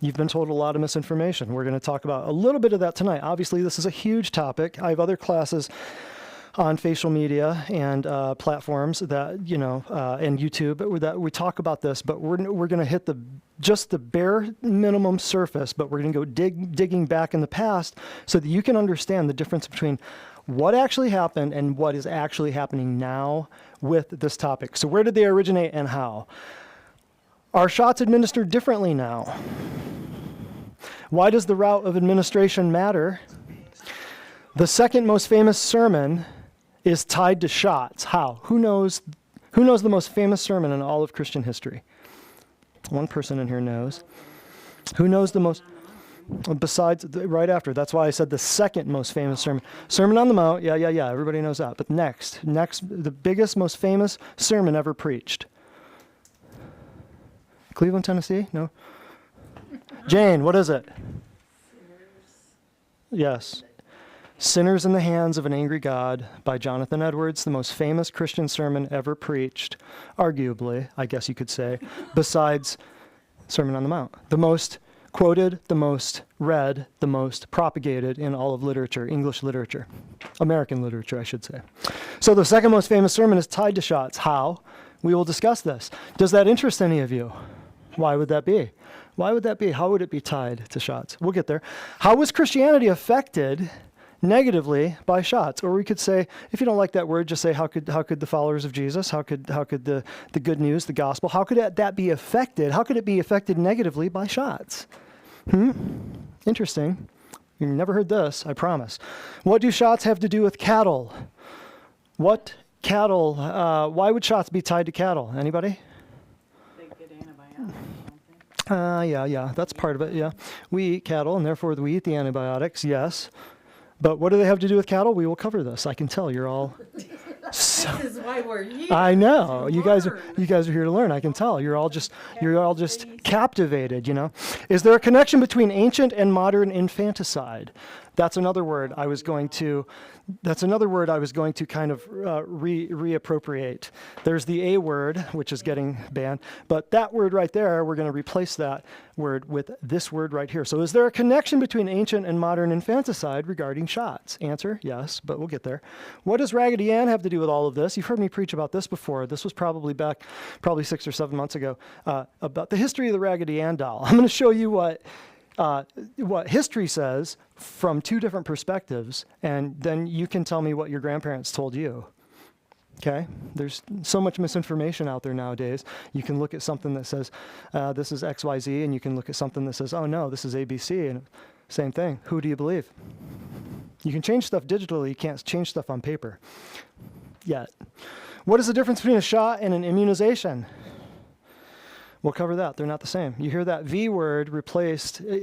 You've been told a lot of misinformation. We're going to talk about a little bit of that tonight. Obviously, this is a huge topic. I have other classes on facial media and platforms that, and YouTube that we talk about this, but we're going to hit just the bare minimum surface, but we're going to go digging back in the past so that you can understand the difference between what actually happened and what is actually happening now with this topic. So where did they originate and how? Are shots administered differently now? Why does the route of administration matter? The second most famous sermon is tied to shots. How? Who knows the most famous sermon in all of Christian history? One person in here knows. Who knows the most? Besides, right after. That's why I said the second most famous sermon. Sermon on the Mount, yeah. Everybody knows that. But next, the biggest, most famous sermon ever preached. Cleveland, Tennessee? No? Jane, what is it? Yes. Sinners in the Hands of an Angry God by Jonathan Edwards, the most famous Christian sermon ever preached, arguably, I guess you could say, besides Sermon on the Mount. The most quoted, the most read, the most propagated in all of literature, English literature, American literature, I should say. So the second most famous sermon is tied to shots. How? We will discuss this. Does that interest any of you? Why would that be? Why would that be? How would it be tied to shots? We'll get there. How was Christianity affected negatively by shots? Or we could say, if you don't like that word, just say, how could the followers of Jesus, how could the good news, the gospel, how could that be affected? How could it be affected negatively by shots? Interesting. You've never heard this, I promise. What do shots have to do with cattle? What cattle, why would shots be tied to cattle? Anybody? They get antibiotics, don't they? Yeah, that's part of it, yeah. We eat cattle, and therefore we eat the antibiotics, yes. But what do they have to do with cattle? We will cover this. I can tell you're all... This is why we're here. I know. You guys are learn. here to learn. I can tell. You're all just captivated, Is there a connection between ancient and modern infanticide? That's another word I was going to kind of reappropriate. There's the A word, which is getting banned, but that word right there, we're going to replace that word with this word right here. So is there a connection between ancient and modern infanticide regarding shots? Answer, yes, but we'll get there. What does Raggedy Ann have to do with all of this? You've heard me preach about this before. This was probably 6 or 7 months ago, about the history of the Raggedy Ann doll. I'm going to show you what history says from two different perspectives, and then you can tell me what your grandparents told you. Okay? There's so much misinformation out there nowadays. You can look at something that says, this is XYZ, and you can look at something that says, oh no, this is ABC, and same thing. Who do you believe? You can change stuff digitally, you can't change stuff on paper yet. What is the difference between a shot and an immunization? We'll cover that. They're not the same. You hear that V word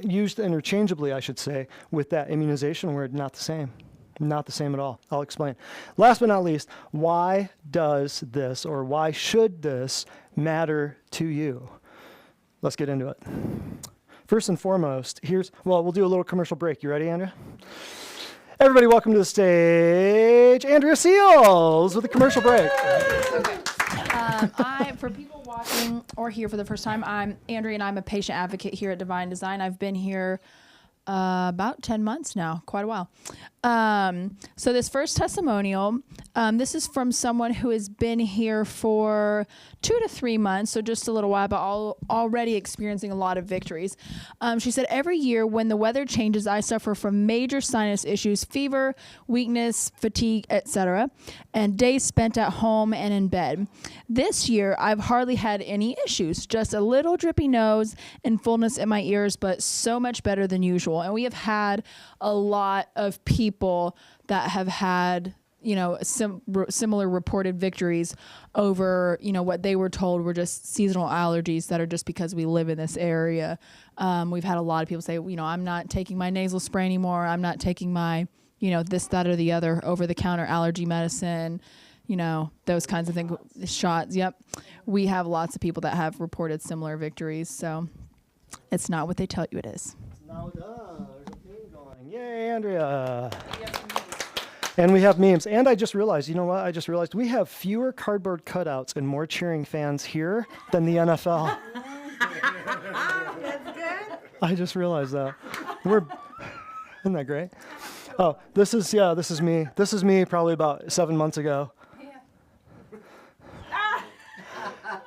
used interchangeably, I should say, with that immunization word, not the same. Not the same at all. I'll explain. Last but not least, why does this, or why should this matter to you? Let's get into it. First and foremost, we'll do a little commercial break. You ready, Andrea? Everybody, welcome to the stage, Andrea Seals with a commercial break. Okay. For people watching or here for the first time, I'm Andrea, and I'm a patient advocate here at Divine Design. I've been here about 10 months now, quite a while. So this first testimonial, this is from someone who has been here for 2 to 3 months, so just a little while, but already experiencing a lot of victories. She said, every year when the weather changes, I suffer from major sinus issues, fever, weakness, fatigue, etc., and days spent at home and in bed. This year, I've hardly had any issues, just a little drippy nose and fullness in my ears, but so much better than usual. And we have had a lot of people that have had, similar reported victories over, what they were told were just seasonal allergies that are just because we live in this area. We've had a lot of people say, I'm not taking my nasal spray anymore. I'm not taking my, this, that, or the other over-the-counter allergy medicine, those kinds of things, shots. Yep. We have lots of people that have reported similar victories. So it's not what they tell you it is. It's not what there's a theme going. Yay, Andrea. And we have memes. And I just realized, we have fewer cardboard cutouts and more cheering fans here than the NFL. That's good. I just realized that. Isn't that great? Oh, this is me. This is me probably about 7 months ago.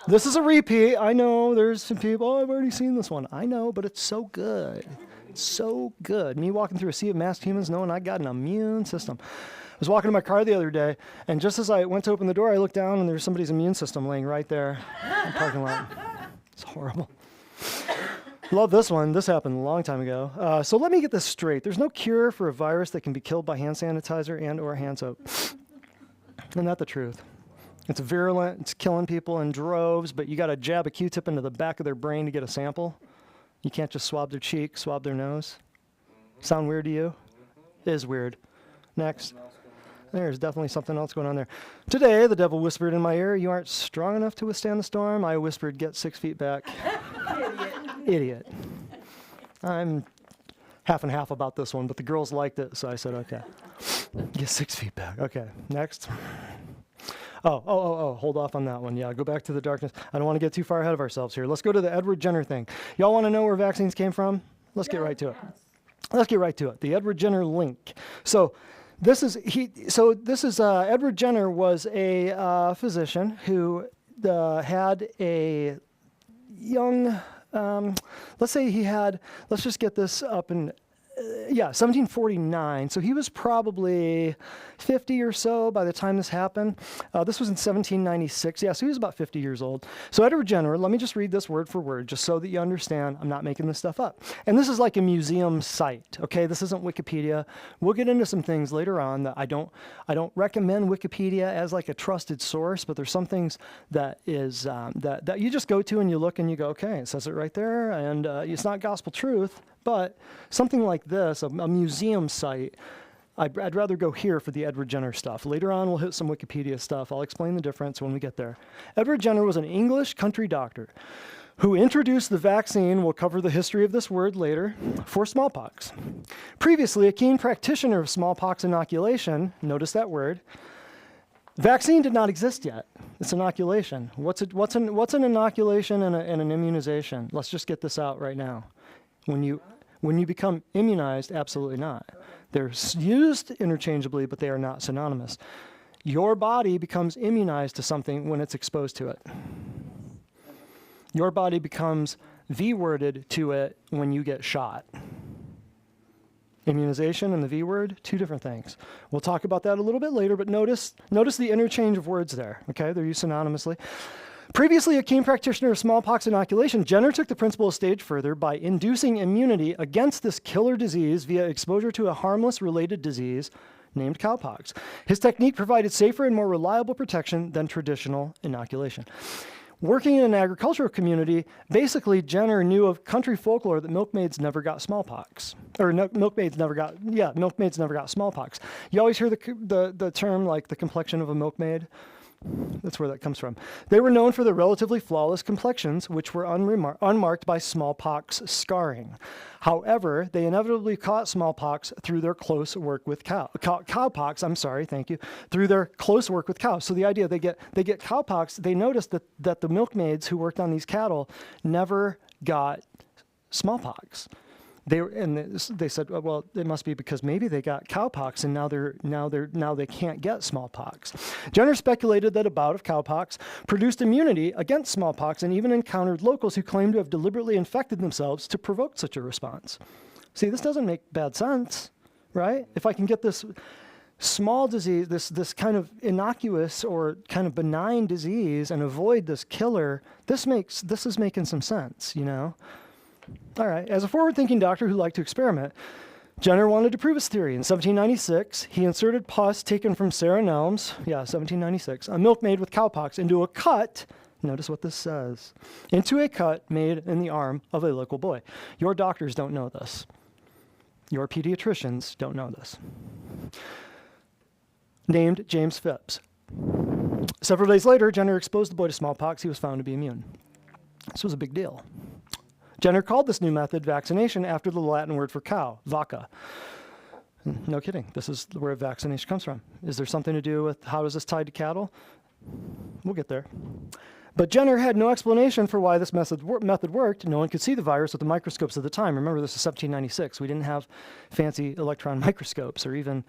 This is a repeat. I know there's some people, I've already seen this one. I know, but it's so good. It's so good. Me walking through a sea of masked humans knowing I got an immune system. I was walking to my car the other day, and just as I went to open the door, I looked down, and there's somebody's immune system laying right there in the parking lot. It's horrible. Love this one. This happened a long time ago. So let me get this straight. There's no cure for a virus that can be killed by hand sanitizer and or hand soap. Isn't that the truth? It's virulent. It's killing people in droves, but you got to jab a Q-tip into the back of their brain to get a sample. You can't just swab their cheek, swab their nose. Sound weird to you? It is weird. Next. There's definitely something else going on there. Today, the devil whispered in my ear, "You aren't strong enough to withstand the storm." I whispered, "Get 6 feet back." Idiot. I'm half and half about this one, but the girls liked it, so I said, okay. Get 6 feet back. Okay, next. Oh, hold off on that one. Yeah, go back to the darkness. I don't want to get too far ahead of ourselves here. Let's go to the Edward Jenner thing. Y'all want to know where vaccines came from? Let's get right to it. Let's get right to it. The Edward Jenner link. So this is Edward Jenner was a physician who had a young, let's say he had, let's just get this up in, 1749. So he was probably 50 or so by the time this happened. This was in 1796. Yeah, so he was about 50 years old. So Edward Jenner, let me just read this word for word, just so that you understand I'm not making this stuff up. And this is like a museum site, okay? This isn't Wikipedia. We'll get into some things later on that I don't recommend Wikipedia as like a trusted source, but there's some things that is that you just go to and you look and you go, okay, it says it right there, and it's not gospel truth. But something like this, a museum site, I'd rather go here for the Edward Jenner stuff. Later on, we'll hit some Wikipedia stuff. I'll explain the difference when we get there. Edward Jenner was an English country doctor who introduced the vaccine, we'll cover the history of this word later, for smallpox. Previously, a keen practitioner of smallpox inoculation, notice that word, vaccine did not exist yet. It's inoculation. What's an inoculation and an immunization? Let's just get this out right now. When you become immunized, absolutely not. They're used interchangeably, but they are not synonymous. Your body becomes immunized to something when it's exposed to it. Your body becomes V-worded to it when you get shot. Immunization and the V-word, two different things. We'll talk about that a little bit later, but notice the interchange of words there, okay? They're used synonymously. Previously a keen practitioner of smallpox inoculation, Jenner took the principle a stage further by inducing immunity against this killer disease via exposure to a harmless related disease named cowpox. His technique provided safer and more reliable protection than traditional inoculation. Working in an agricultural community, basically Jenner knew of country folklore that milkmaids never got smallpox. Or milkmaids never got smallpox. You always hear the term like the complexion of a milkmaid. That's where that comes from. They were known for their relatively flawless complexions, which were unmarked by smallpox scarring. However, they inevitably caught smallpox through their close work with cowpox, through their close work with cows. So the idea, they get cowpox, they noticed that the milkmaids who worked on these cattle never got smallpox. They said, well, it must be because maybe they got cowpox and now they can't get smallpox. Jenner speculated that a bout of cowpox produced immunity against smallpox and even encountered locals who claimed to have deliberately infected themselves to provoke such a response. See, this doesn't make bad sense, right? If I can get this small disease, this kind of innocuous or kind of benign disease and avoid this killer, this is making some sense, you know? All right, as a forward-thinking doctor who liked to experiment, Jenner wanted to prove his theory. In 1796, he inserted pus taken from Sarah Nelms, 1796, a milkmaid with cowpox, into a cut, notice what this says, into a cut made in the arm of a local boy. Your doctors don't know this. Your pediatricians don't know this. Named James Phipps. Several days later, Jenner exposed the boy to smallpox. He was found to be immune. This was a big deal. Jenner called this new method vaccination after the Latin word for cow, vacca. No kidding. This is where vaccination comes from. Is there something to do with how is this tied to cattle? We'll get there. But Jenner had no explanation for why this method worked. No one could see the virus with the microscopes at the time. Remember, this is 1796. We didn't have fancy electron microscopes or even,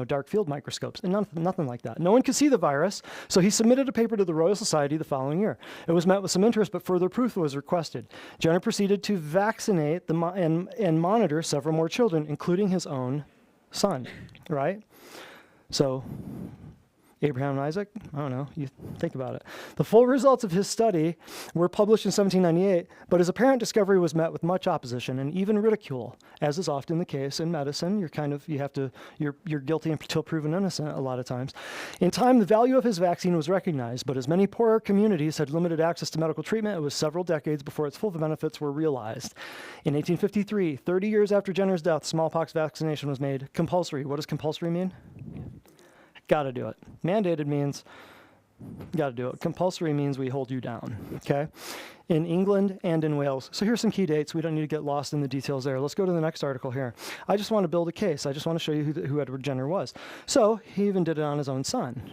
dark field microscopes, and nothing like that. No one could see the virus, so he submitted a paper to the Royal Society the following year. It was met with some interest, but further proof was requested. Jenner proceeded to vaccinate and monitor several more children, including his own son, right? So Abraham and Isaac, I don't know, you think about it. The full results of his study were published in 1798, but his apparent discovery was met with much opposition and even ridicule, as is often the case in medicine. You're guilty until proven innocent a lot of times. In time, the value of his vaccine was recognized, but as many poorer communities had limited access to medical treatment, it was several decades before its full benefits were realized. In 1853, 30 years after Jenner's death, smallpox vaccination was made compulsory. What does compulsory mean? Got to do it. Mandated means got to do it. Compulsory means we hold you down, okay? In England and in Wales. So here's some key dates. We don't need to get lost in the details there. Let's go to the next article here. I just want to build a case. I just want to show you who Edward Jenner was. So he even did it on his own son.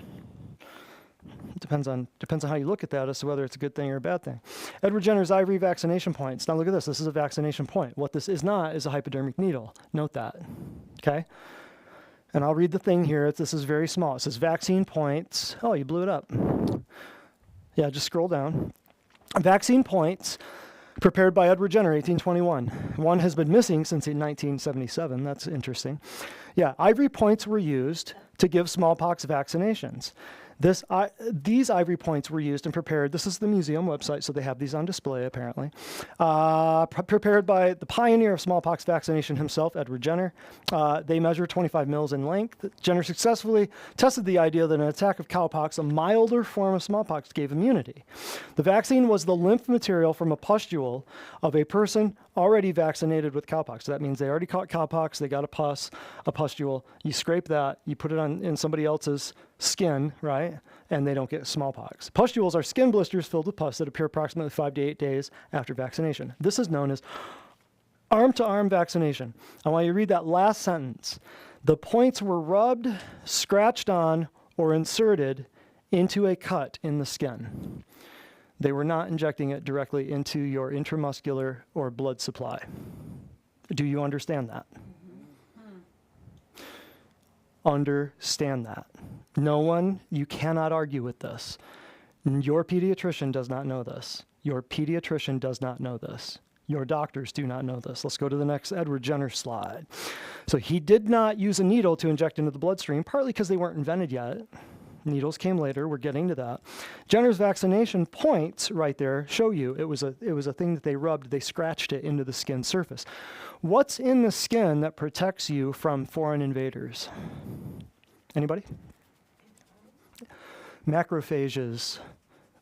Depends on how you look at that as to whether it's a good thing or a bad thing. Edward Jenner's ivory vaccination points. Now look at this. This is a vaccination point. What this is not is a hypodermic needle. Note that, okay? And I'll read the thing here. This is very small. It says vaccine points. Oh, you blew it up. Yeah, just scroll down. Vaccine points prepared by Edward Jenner, 1821. One has been missing since 1977. That's interesting. Yeah, ivory points were used to give smallpox vaccinations. These ivory points were used and prepared. This is the museum website, so they have these on display, apparently. Prepared by the pioneer of smallpox vaccination himself, Edward Jenner. They measure 25 mils in length. Jenner successfully tested the idea that an attack of cowpox, a milder form of smallpox, gave immunity. The vaccine was the lymph material from a pustule of a person already vaccinated with cowpox. So that means they already caught cowpox, they got a pustule. You scrape that, you put it in somebody else's skin, right? And they don't get smallpox. Pustules are skin blisters filled with pus that appear approximately 5 to 8 days after vaccination. This is known as arm-to-arm vaccination. I want you to read that last sentence. The points were rubbed, scratched on, or inserted into a cut in the skin. They were not injecting it directly into your intramuscular or blood supply. Do you understand that? Understand that. No one, you cannot argue with this. Your pediatrician does not know this. Your pediatrician does not know this. Your doctors do not know this. Let's go to the next Edward Jenner slide. So he did not use a needle to inject into the bloodstream, partly because they weren't invented yet. Needles came later. We're getting to that. Jenner's vaccination points right there show you it was a thing that they rubbed. They scratched it into the skin surface. What's in the skin that protects you from foreign invaders? Anybody? Macrophages,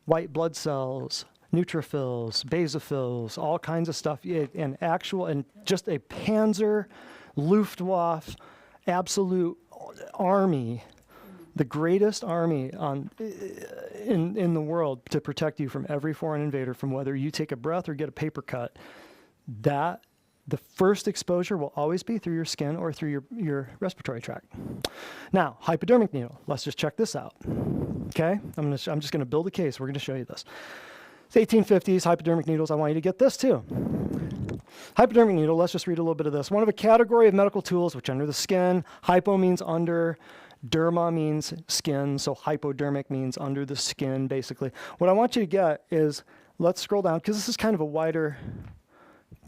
white blood cells, neutrophils, basophils, all kinds of stuff. And just a Panzer, Luftwaffe, absolute army. The greatest army in the world to protect you from every foreign invader, from whether you take a breath or get a paper cut. The first exposure will always be through your skin or through your respiratory tract. Now, hypodermic needle. Let's just check this out. Okay, I'm just going to build a case. We're going to show you this. It's 1850s, hypodermic needles. I want you to get this too. Hypodermic needle, let's just read a little bit of this. One of a category of medical tools which under the skin. Hypo means under. Derma means skin, so hypodermic means under the skin, basically. What I want you to get is, let's scroll down, because this is kind of a wider,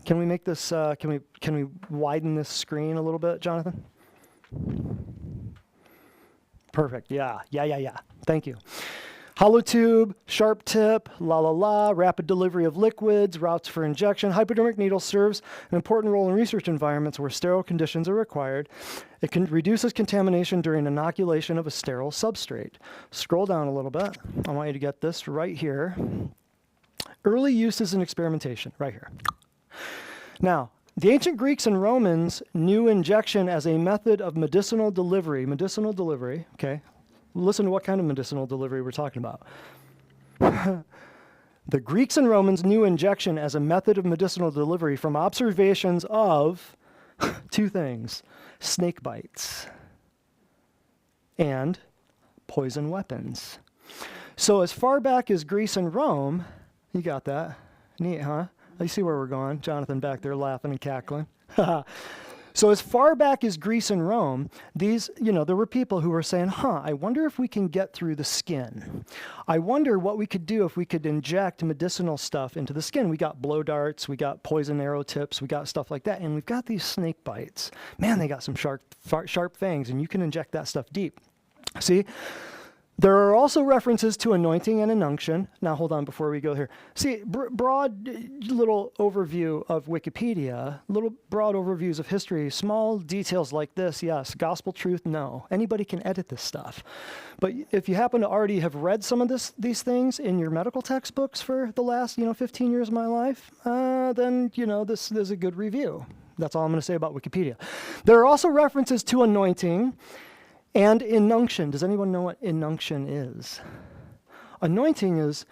can we make this, can we widen this screen a little bit, Jonathan? Perfect, yeah. Thank you. Hollow tube, sharp tip, rapid delivery of liquids, routes for injection. Hypodermic needle serves an important role in research environments where sterile conditions are required. It reduces contamination during inoculation of a sterile substrate. Scroll down a little bit. I want you to get this right here. Early uses and experimentation, right here. Now, the ancient Greeks and Romans knew injection as a method of medicinal delivery. Medicinal delivery, okay. Listen to what kind of medicinal delivery we're talking about. The Greeks and Romans knew injection as a method of medicinal delivery from observations of two things: snake bites and poison weapons. So as far back as Greece and Rome, you got that. Neat, huh? You see where we're going. Jonathan back there laughing and cackling. So as far back as Greece and Rome, these, there were people who were saying, I wonder if we can get through the skin. I wonder what we could do if we could inject medicinal stuff into the skin. We got blow darts, we got poison arrow tips, we got stuff like that, and we've got these snake bites. Man, they got some sharp fangs, and you can inject that stuff deep. See? There are also references to anointing and unction. Now, hold on before we go here. See, broad little overview of Wikipedia, little broad overviews of history, small details like this, yes. Gospel truth, no. Anybody can edit this stuff. But if you happen to already have read some of these things in your medical textbooks for the last, 15 years of my life, then, this is a good review. That's all I'm going to say about Wikipedia. There are also references to anointing and inunction. Does anyone know what inunction is? Anointing is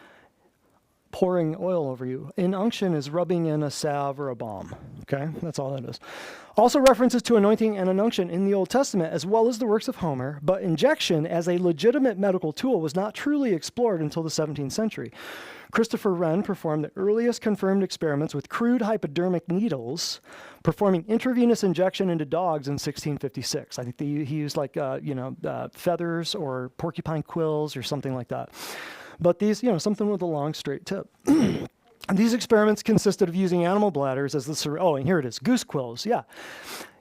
pouring oil over you. Inunction is rubbing in a salve or a balm. Okay, that's all that is. Also references to anointing and inunction in the Old Testament, as well as the works of Homer, but injection as a legitimate medical tool was not truly explored until the 17th century. Christopher Wren performed the earliest confirmed experiments with crude hypodermic needles, performing intravenous injection into dogs in 1656. I think he used feathers or porcupine quills or something like that. But these, something with a long straight tip. These experiments consisted of using animal bladders as the and here it is, goose quills, yeah.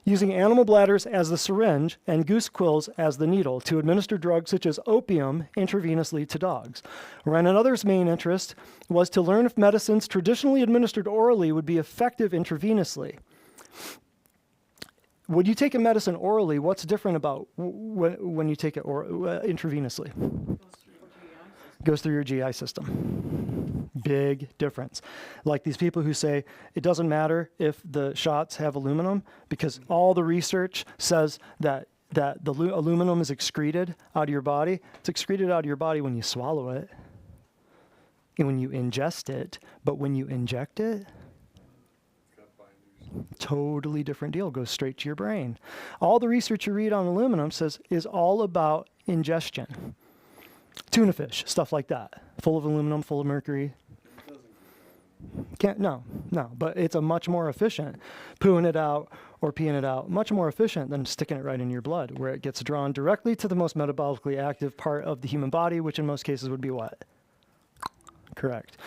Using animal bladders as the syringe and goose quills as the needle to administer drugs such as opium intravenously to dogs. Wren and others' main interest was to learn if medicines traditionally administered orally would be effective intravenously. When you take a medicine orally, what's different about when you take it intravenously? Goes through your GI system. Big difference. Like these people who say it doesn't matter if the shots have aluminum because all the research says that the aluminum is excreted out of your body. It's excreted out of your body when you swallow it and when you ingest it. But when you inject it, totally different deal. Goes straight to your brain. All the research you read on aluminum is all about ingestion. Tuna fish, stuff like that. Full of aluminum, full of mercury. No, but it's a much more efficient, pooing it out or peeing it out, much more efficient than sticking it right in your blood, where it gets drawn directly to the most metabolically active part of the human body, which in most cases would be what? Correct.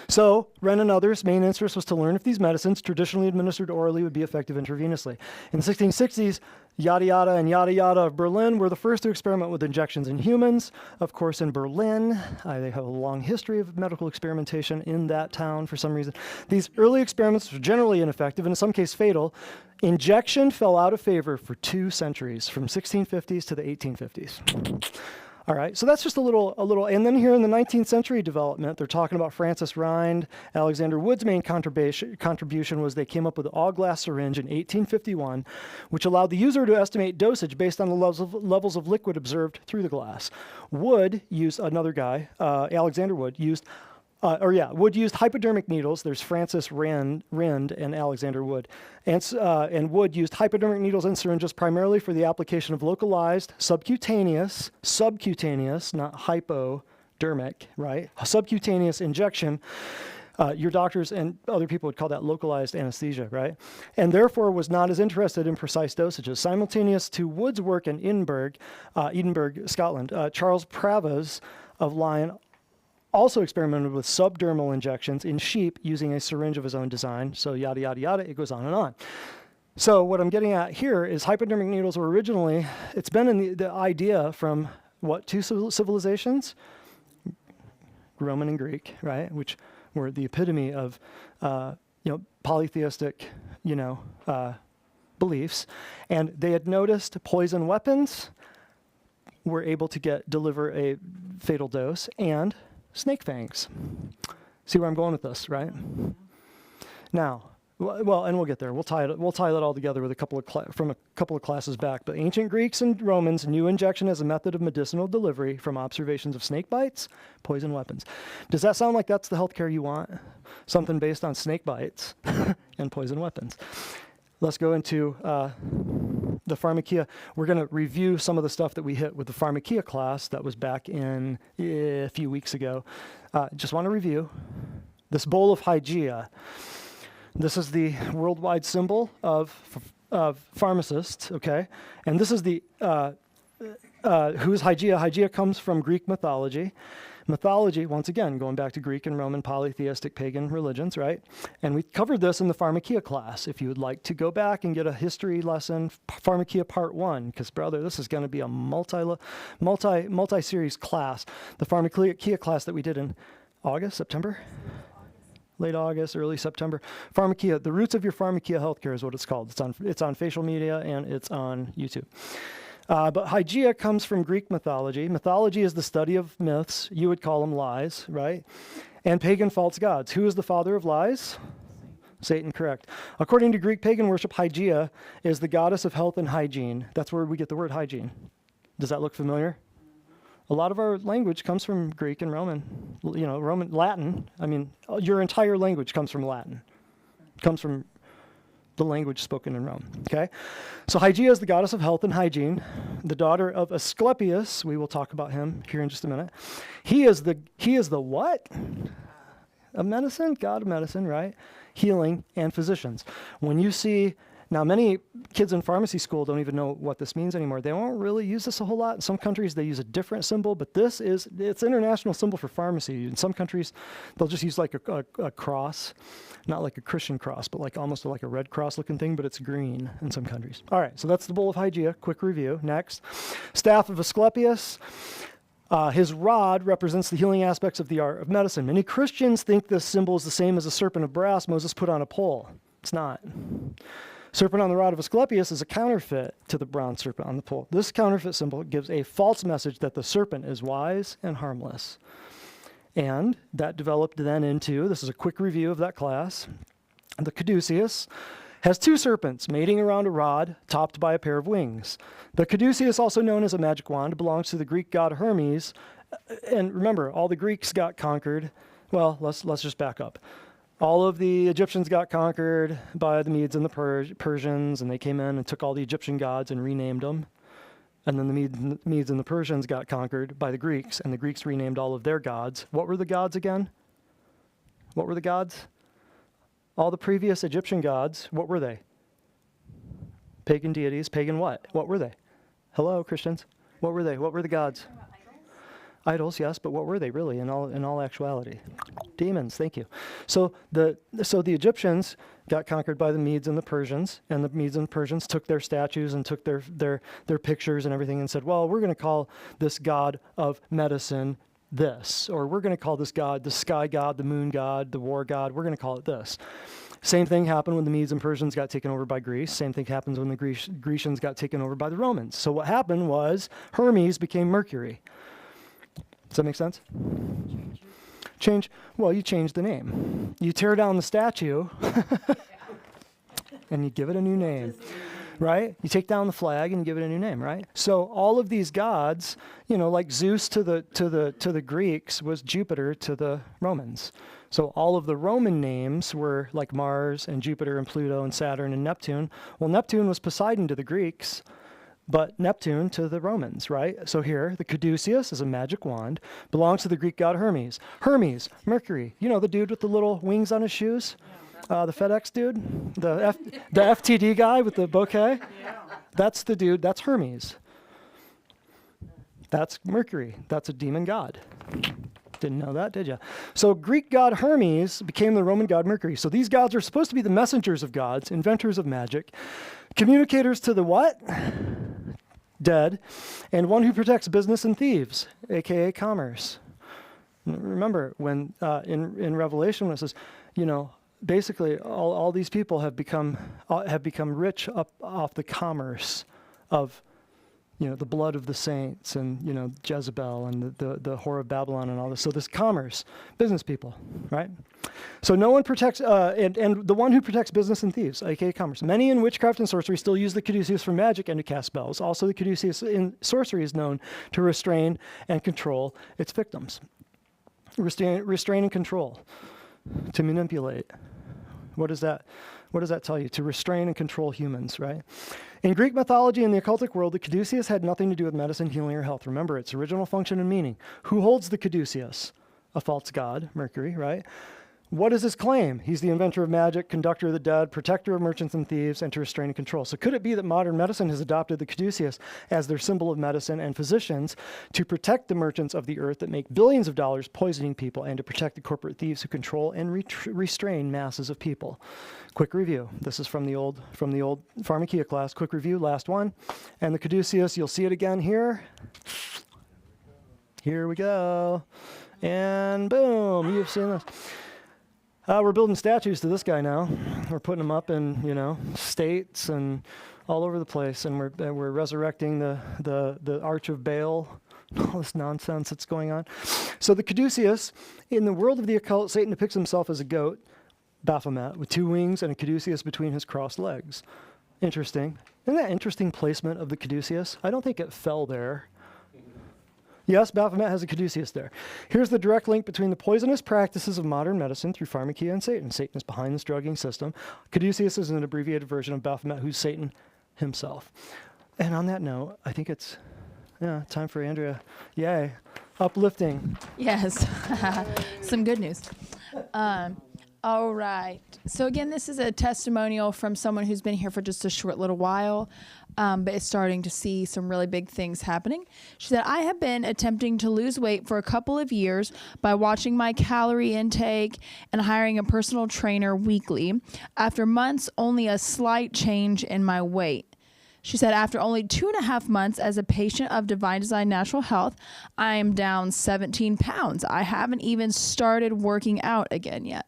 So, Wren and others' main interest was to learn if these medicines, traditionally administered orally, would be effective intravenously. In the 1660s, yada yada and yada yada of Berlin were the first to experiment with injections in humans. Of course, in Berlin, they have a long history of medical experimentation in that town for some reason. These early experiments were generally ineffective and in some cases fatal. Injection fell out of favor for 2 centuries, from 1650s to the 1850s. All right, so that's just a little, and then here in the 19th century development, they're talking about Francis Rind. Alexander Wood's main contribution was they came up with an all-glass syringe in 1851, which allowed the user to estimate dosage based on the levels of liquid observed through the glass. Wood used, Alexander Wood used, Wood used hypodermic needles. There's Francis Rind and Alexander Wood. And Wood used hypodermic needles and syringes primarily for the application of localized, subcutaneous, not hypodermic, right? Subcutaneous injection. Your doctors and other people would call that localized anesthesia, right? And therefore was not as interested in precise dosages. Simultaneous to Wood's work in Edinburgh, Scotland, Charles Pravas of Lyon also experimented with subdermal injections in sheep using a syringe of his own design. So yada, yada, yada, it goes on and on. So what I'm getting at here is hypodermic needles were originally, it's been in the idea from what, 2 civilizations? Roman and Greek, right? Which were the epitome of, polytheistic, beliefs. And they had noticed poison weapons were able to deliver a fatal dose, and snake fangs. See where I'm going with this, right? Now, well, and we'll get there. We'll tie it all together with a couple of classes back. But ancient Greeks and Romans knew injection as a method of medicinal delivery from observations of snake bites, poison weapons. Does that sound like that's the healthcare you want? Something based on snake bites and poison weapons. Let's go into the pharmakia. We're going to review some of the stuff that we hit with the pharmakia class that was back in a few weeks ago. Just want to review this bowl of Hygeia. This is the worldwide symbol of pharmacists, okay? And this is the, who's Hygeia? Hygeia comes from Greek mythology. Mythology, once again, going back to Greek and Roman polytheistic pagan religions, right? And we covered this in the pharmakia class. If you would like to go back and get a history lesson, pharmakia part 1, because brother, this is going to be a multi-series class. The pharmakia class that we did in August, September? Late August, early September. Pharmakia, the roots of your pharmakia healthcare is what it's called. It's on facial media and it's on YouTube. But Hygeia comes from Greek mythology. Mythology is the study of myths. You would call them lies, right? And pagan false gods. Who is the father of lies? Satan, correct. According to Greek pagan worship, Hygeia is the goddess of health and hygiene. That's where we get the word hygiene. Does that look familiar? A lot of our language comes from Greek and Roman. You know, Roman, Latin. I mean, your entire language comes from Latin. Comes from the language spoken in Rome, okay? So Hygeia is the goddess of health and hygiene, the daughter of Asclepius. We will talk about him here in just a minute. He is the what? Of medicine, god of medicine, right? Healing and physicians. When you see, now many kids in pharmacy school don't even know what this means anymore. They won't really use this a whole lot. In some countries they use a different symbol, but it's international symbol for pharmacy. In some countries they'll just use like a cross. Not like a Christian cross, but like almost like a red cross looking thing, but it's green in some countries. All right, so that's the bowl of Hygeia. Quick review. Next, staff of Asclepius. His rod represents the healing aspects of the art of medicine. Many Christians think this symbol is the same as a serpent of brass Moses put on a pole. It's not. Serpent on the rod of Asclepius is a counterfeit to the bronze serpent on the pole. This counterfeit symbol gives a false message that the serpent is wise and harmless. And that developed then into, this is a quick review of that class, the caduceus has two serpents mating around a rod topped by a pair of wings. The caduceus, also known as a magic wand, belongs to the Greek god Hermes. And remember, all the Greeks got conquered. Well, let's just back up. All of the Egyptians got conquered by the Medes and the Persians, and they came in and took all the Egyptian gods and renamed them. And then the Medes and the Persians got conquered by the Greeks, and the Greeks renamed all of their gods. What were the gods again? What were the gods? All the previous Egyptian gods, what were they? Pagan deities. Pagan what? What were they? Hello, Christians. What were they? What were the gods? Idols, yes, but what were they really in all actuality? Demons, thank you. So the Egyptians got conquered by the Medes and the Persians, and the Medes and Persians took their statues and took their pictures and everything and said, well, we're going to call this god of medicine this, or we're going to call this god the sky god, the moon god, the war god, we're going to call it this. Same thing happened when the Medes and Persians got taken over by Greece. Same thing happens when the Grecians got taken over by the Romans. So what happened was Hermes became Mercury. Does that make sense? Well, you change the name. You tear down the statue and you give it a new name, right? You take down the flag and you give it a new name, right? So all of these gods, you know, like Zeus to the Greeks was Jupiter to the Romans. So all of the Roman names were like Mars and Jupiter and Pluto and Saturn and Neptune. Well, Neptune was Poseidon to the Greeks, but Neptune to the Romans, right? So here, the caduceus is a magic wand, belongs to the Greek god Hermes. Hermes, Mercury, you know, the dude with the little wings on his shoes? The FedEx dude? The FTD guy with the bouquet? Yeah. That's the dude, that's Hermes. That's Mercury. That's a demon god. Didn't know that, did you? So Greek god Hermes became the Roman god Mercury. So these gods are supposed to be the messengers of gods, inventors of magic, communicators to the what? Dead, and one who protects business and thieves, aka commerce. Remember when in Revelation when it says, you know, basically all these people have become rich up off the commerce of, you know, the blood of the saints and, you know, Jezebel and the whore of Babylon and all this. So this commerce, business people, right? So no one protects, and the one who protects business and thieves, aka commerce. Many in witchcraft and sorcery still use the caduceus for magic and to cast spells. Also, the caduceus in sorcery is known to restrain and control its victims. Restrain and control, to manipulate. What is that? What does that tell you? To restrain and control humans, right? In Greek mythology and the occultic world, the caduceus had nothing to do with medicine, healing, or health. Remember its original function and meaning. Who holds the caduceus? A false god, Mercury, right? What is his claim? He's the inventor of magic, conductor of the dead, protector of merchants and thieves, and to restrain and control. So could it be that modern medicine has adopted the caduceus as their symbol of medicine and physicians to protect the merchants of the earth that make billions of dollars poisoning people, and to protect the corporate thieves who control and restrain masses of people? Quick review. This is from the old pharmakia class. Quick review, last one. And the caduceus, you'll see it again here. Here we go. And boom, you've seen this. We're building statues to this guy now. We're putting them up in, states and all over the place, and we're resurrecting the Arch of Baal, all this nonsense that's going on. So the caduceus, in the world of the occult, Satan depicts himself as a goat, Baphomet, with 2 wings and a caduceus between his crossed legs. Interesting. Isn't that interesting placement of the caduceus? I don't think it fell there. Yes, Baphomet has a caduceus there. Here's the direct link between the poisonous practices of modern medicine through pharmakia and Satan. Satan is behind this drugging system. Caduceus is an abbreviated version of Baphomet, who's Satan himself. And on that note, I think it's time for Andrea. Yay. Uplifting. Yes. Some good news. All right. So again, this is a testimonial from someone who's been here for just a short little while, but is starting to see some really big things happening. She said, I have been attempting to lose weight for a couple of years by watching my calorie intake and hiring a personal trainer weekly. After months, only a slight change in my weight. She said, after only 2.5 months as a patient of Divine Design Natural Health, I am down 17 pounds. I haven't even started working out again yet.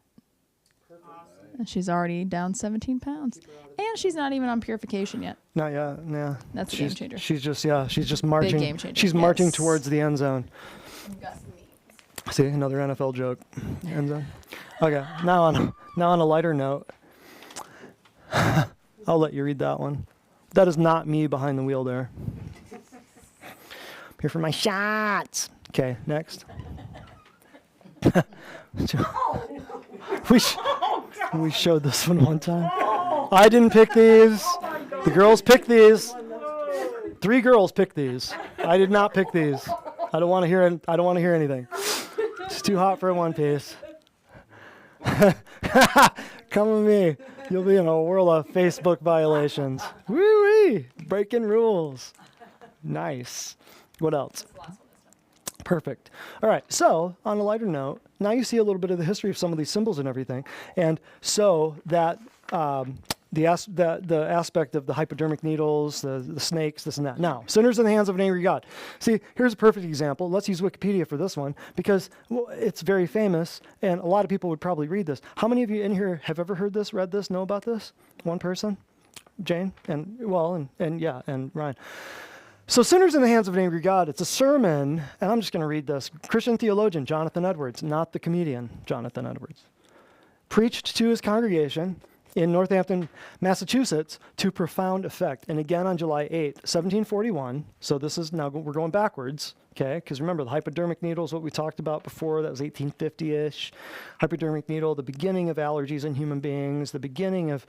And she's already down 17 pounds. And she's not even on purification yet. Not yet, yeah. That's a game changer. She's just marching. Big game changer. She's marching towards the end zone. See, another NFL joke. End zone. Okay, now on a lighter note, I'll let you read that one. That is not me behind the wheel there. I'm here for my shots. Okay, next. We showed this one time. I didn't pick these. The girls picked these. 3 girls picked these. I did not pick these. I don't want to hear anything. It's too hot for a one piece. Come with me. You'll be in a world of Facebook violations. Woo-wee! Breaking rules. Nice. What else? Perfect. All right. So on a lighter note, now you see a little bit of the history of some of these symbols and everything. And so that the aspect of the hypodermic needles, the snakes, this and that. Now, sinners in the hands of an angry God. See, here's a perfect example. Let's use Wikipedia for this one because it's very famous and a lot of people would probably read this. How many of you in here have ever heard this, read this, know about this? One person? Jane? And Ryan. So sinners in the hands of an angry God, it's a sermon, and I'm just going to read this. Christian theologian Jonathan Edwards, not the comedian Jonathan Edwards, preached to his congregation in Northampton, Massachusetts, to profound effect. And again on July 8, 1741, so this is now, we're going backwards, okay? Because remember, the hypodermic needle is what we talked about before. That was 1850-ish. Hypodermic needle, the beginning of allergies in human beings, the beginning of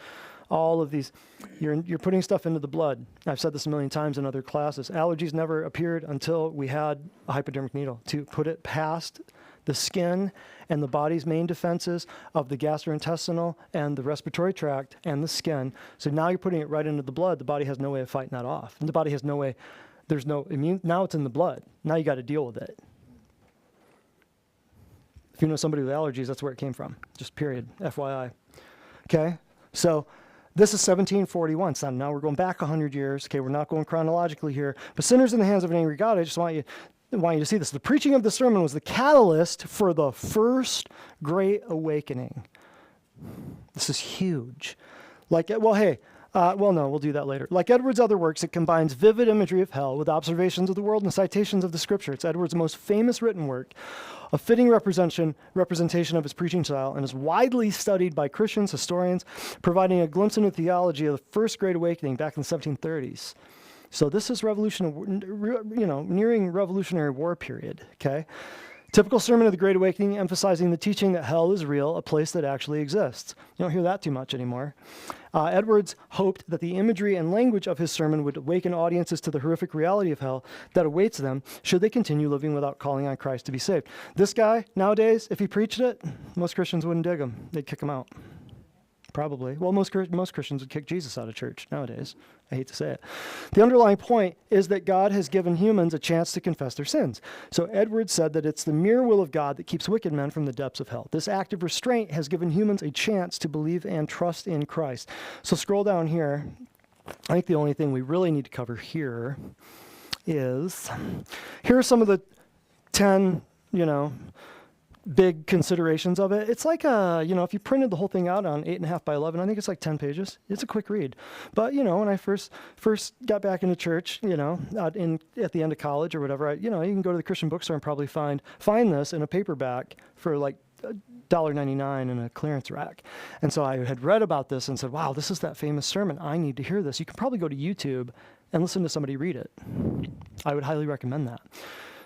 all of these, you're putting stuff into the blood. I've said this a million times in other classes. Allergies never appeared until we had a hypodermic needle to put it past the skin and the body's main defenses of the gastrointestinal and the respiratory tract and the skin. So now you're putting it right into the blood. The body has no way of fighting that off. And the body has no way, there's no immune, now it's in the blood. Now you got to deal with it. If you know somebody with allergies, that's where it came from. Just period, FYI. Okay, so this is 1741. So now we're going back 100 years. Okay, we're not going chronologically here. But sinners in the hands of an angry God, I just want you to see this. The preaching of the sermon was the catalyst for the first Great Awakening. This is huge. We'll do that later. Like Edwards' other works, it combines vivid imagery of hell with observations of the world and citations of the scripture. It's Edwards' most famous written work, a fitting representation of his preaching style, and is widely studied by Christians, historians, providing a glimpse into theology of the first Great Awakening back in the 1730s. So this is nearing Revolutionary War period, okay? Typical sermon of the Great Awakening, emphasizing the teaching that hell is real, a place that actually exists. You don't hear that too much anymore. Edwards hoped that the imagery and language of his sermon would awaken audiences to the horrific reality of hell that awaits them should they continue living without calling on Christ to be saved. This guy, nowadays, if he preached it, most Christians wouldn't dig him. They'd kick him out. Probably. Well, most Christians would kick Jesus out of church nowadays. I hate to say it. The underlying point is that God has given humans a chance to confess their sins. So Edwards said that it's the mere will of God that keeps wicked men from the depths of hell. This act of restraint has given humans a chance to believe and trust in Christ. So scroll down here. I think the only thing we really need to cover here is, here are some of the 10, big considerations of it. It's like if you printed the whole thing out on 8.5 by 11, I think it's like 10 pages. It's a quick read. But when I first got back into church, at the end of college or whatever, you can go to the Christian bookstore and probably find this in a paperback for like $1.99 in a clearance rack. And so I had read about this and said, wow, this is that famous sermon. I need to hear this. You can probably go to YouTube and listen to somebody read it. I would highly recommend that.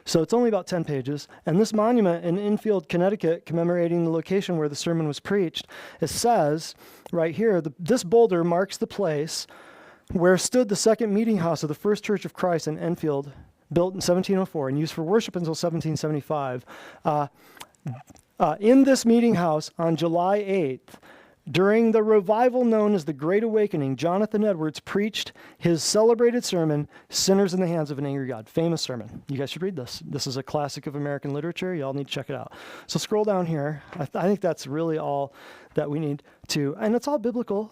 So it's only about 10 pages. And this monument in Enfield, Connecticut, commemorating the location where the sermon was preached, it says right here, this boulder marks the place where stood the second meeting house of the First Church of Christ in Enfield, built in 1704 and used for worship until 1775. In this meeting house on July 8th, during the revival known as the Great Awakening, Jonathan Edwards preached his celebrated sermon, Sinners in the Hands of an Angry God. Famous sermon. You guys should read this. This is a classic of American literature. You all need to check it out. So scroll down here. I think that's really all that we need to, and it's all biblical,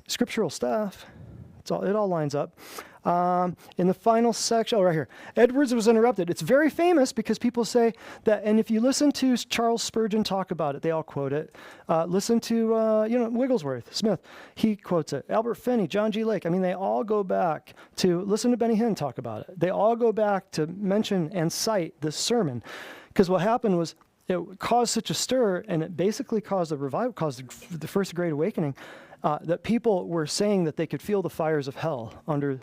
scriptural stuff. It all lines up. In the final section, right here, Edwards was interrupted. It's very famous because people say that, and if you listen to Charles Spurgeon talk about it, they all quote it. Listen to, Wigglesworth, Smith, he quotes it. Albert Finney, John G. Lake. They all go back to listen to Benny Hinn talk about it. They all go back to mention and cite this sermon. Because what happened was it caused such a stir, and it basically caused a revival, caused the first Great Awakening, that people were saying that they could feel the fires of hell under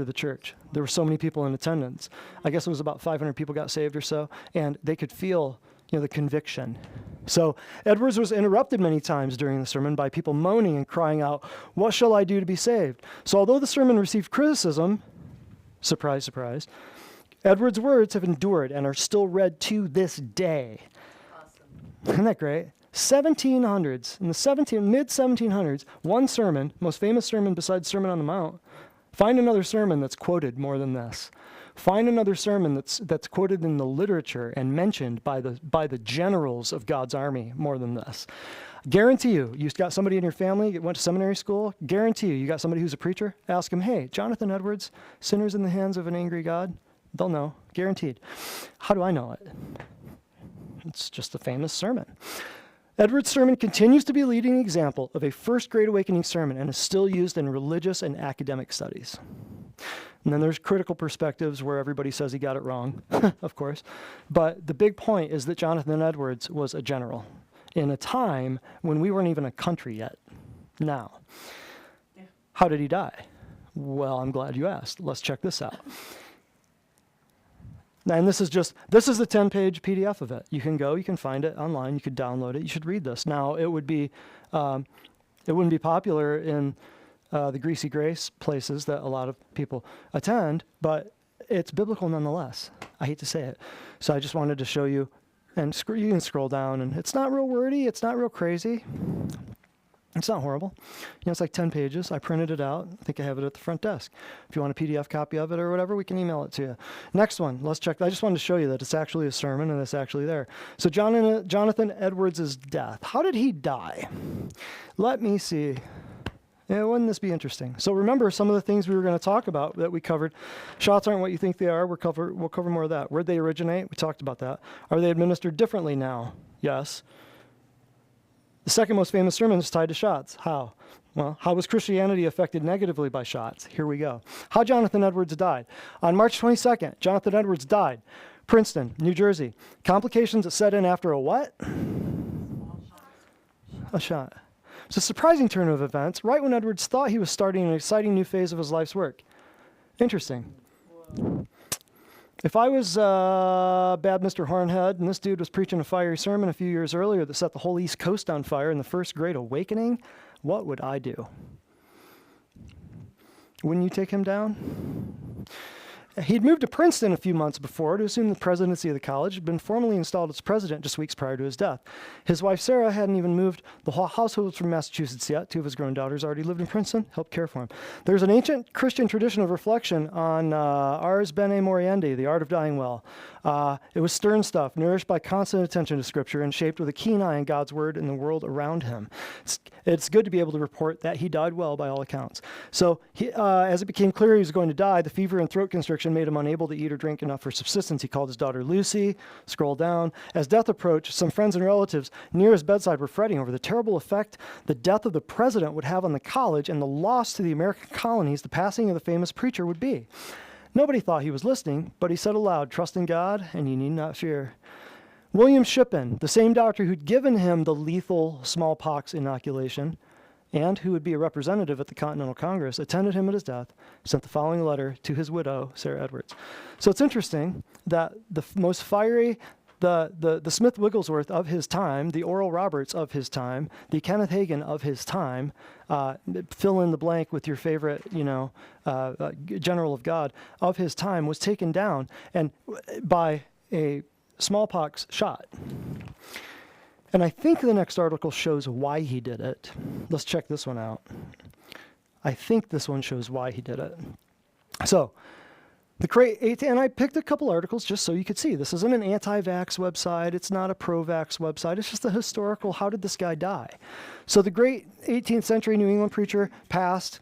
the church. There were so many people in attendance. I guess it was about 500 people got saved or so, and they could feel, the conviction. So Edwards was interrupted many times during the sermon by people moaning and crying out, "What shall I do to be saved?" So although the sermon received criticism, surprise, surprise, Edwards' words have endured and are still read to this day. Awesome. Isn't that great? 1700s, in the mid-1700s, one sermon, most famous sermon besides Sermon on the Mount. Find another sermon that's quoted more than this. Find another sermon that's quoted in the literature and mentioned by the generals of God's army more than this. Guarantee you've got somebody in your family that went to seminary school, guarantee you got somebody who's a preacher, ask him, hey, Jonathan Edwards, Sinners in the Hands of an Angry God? They'll know, guaranteed. How do I know it? It's just a famous sermon. Edwards' sermon continues to be a leading example of a first Great Awakening sermon and is still used in religious and academic studies. And then there's critical perspectives where everybody says he got it wrong, of course. But the big point is that Jonathan Edwards was a general in a time when we weren't even a country yet. Now, how did he die? Well, I'm glad you asked. Let's check this out. And this is the 10-page PDF of it. You can find it online, you could download it, you should read this. Now, it wouldn't be popular in the Greasy Grace places that a lot of people attend, but it's biblical nonetheless. I hate to say it. So I just wanted to show you, and you can scroll down, and it's not real wordy, it's not real crazy. It's not horrible. It's like 10 pages. I printed it out. I think I have it at the front desk. If you want a PDF copy of it or whatever, we can email it to you. Next one, let's check. I just wanted to show you that it's actually a sermon and it's actually there. So Jonathan Edwards' death. How did he die? Let me see. Yeah, wouldn't this be interesting? So remember some of the things we were going to talk about that we covered. Shots aren't what you think they are. We'll cover more of that. Where'd they originate? We talked about that. Are they administered differently now? Yes. The second most famous sermon is tied to shots. How? Well, how was Christianity affected negatively by shots? Here we go. How Jonathan Edwards died. On March 22nd, Jonathan Edwards died. Princeton, New Jersey. Complications that set in after a what? A shot. It's a surprising turn of events, right when Edwards thought he was starting an exciting new phase of his life's work. Interesting. If I was bad Mr. Hornhead and this dude was preaching a fiery sermon a few years earlier that set the whole East Coast on fire in the First Great Awakening, what would I do? Wouldn't you take him down? He'd moved to Princeton a few months before to assume the presidency of the college, had been formally installed as president just weeks prior to his death. His wife, Sarah, hadn't even moved the whole household from Massachusetts yet. Two of his grown daughters already lived in Princeton, helped care for him. There's an ancient Christian tradition of reflection on Ars Bene Moriendi, the art of dying well. It was stern stuff, nourished by constant attention to Scripture and shaped with a keen eye on God's Word and the world around him. It's good to be able to report that he died well by all accounts. So as it became clear he was going to die, the fever and throat constriction made him unable to eat or drink enough for subsistence. He called his daughter Lucy. Scroll down. As death approached, some friends and relatives near his bedside were fretting over the terrible effect the death of the president would have on the college and the loss to the American colonies the passing of the famous preacher would be. Nobody thought he was listening, but he said aloud, "Trust in God, and you need not fear." William Shippen, the same doctor who'd given him the lethal smallpox inoculation and who would be a representative at the Continental Congress, attended him at his death, sent the following letter to his widow, Sarah Edwards. So it's interesting that the most fiery, the Smith Wigglesworth of his time, the Oral Roberts of his time, the Kenneth Hagin of his time, fill in the blank with your favorite, general of God of his time, was taken down and by a smallpox shot. And I think the next article shows why he did it. Let's check this one out. I think this one shows why he did it. So, and I picked a couple articles just so you could see. This isn't an anti-vax website. It's not a pro-vax website. It's just a historical, how did this guy die? So the great 18th century New England preacher passed.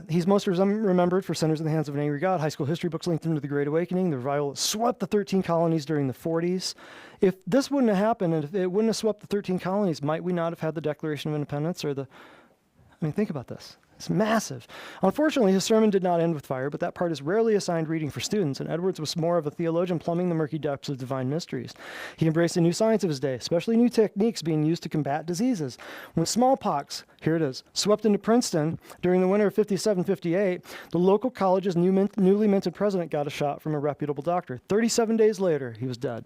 He's most remembered for Sinners in the Hands of an Angry God. High school history books linked him to the Great Awakening, the revival that swept the 13 colonies during the 40s. If this wouldn't have happened, and if it wouldn't have swept the 13 colonies, might we not have had the Declaration of Independence think about this. It's massive. Unfortunately, his sermon did not end with fire, but that part is rarely assigned reading for students, and Edwards was more of a theologian plumbing the murky depths of divine mysteries. He embraced the new science of his day, especially new techniques being used to combat diseases. When smallpox, here it is, swept into Princeton during the winter of 57-58, the local college's newly minted president got a shot from a reputable doctor. 37 days later, he was dead.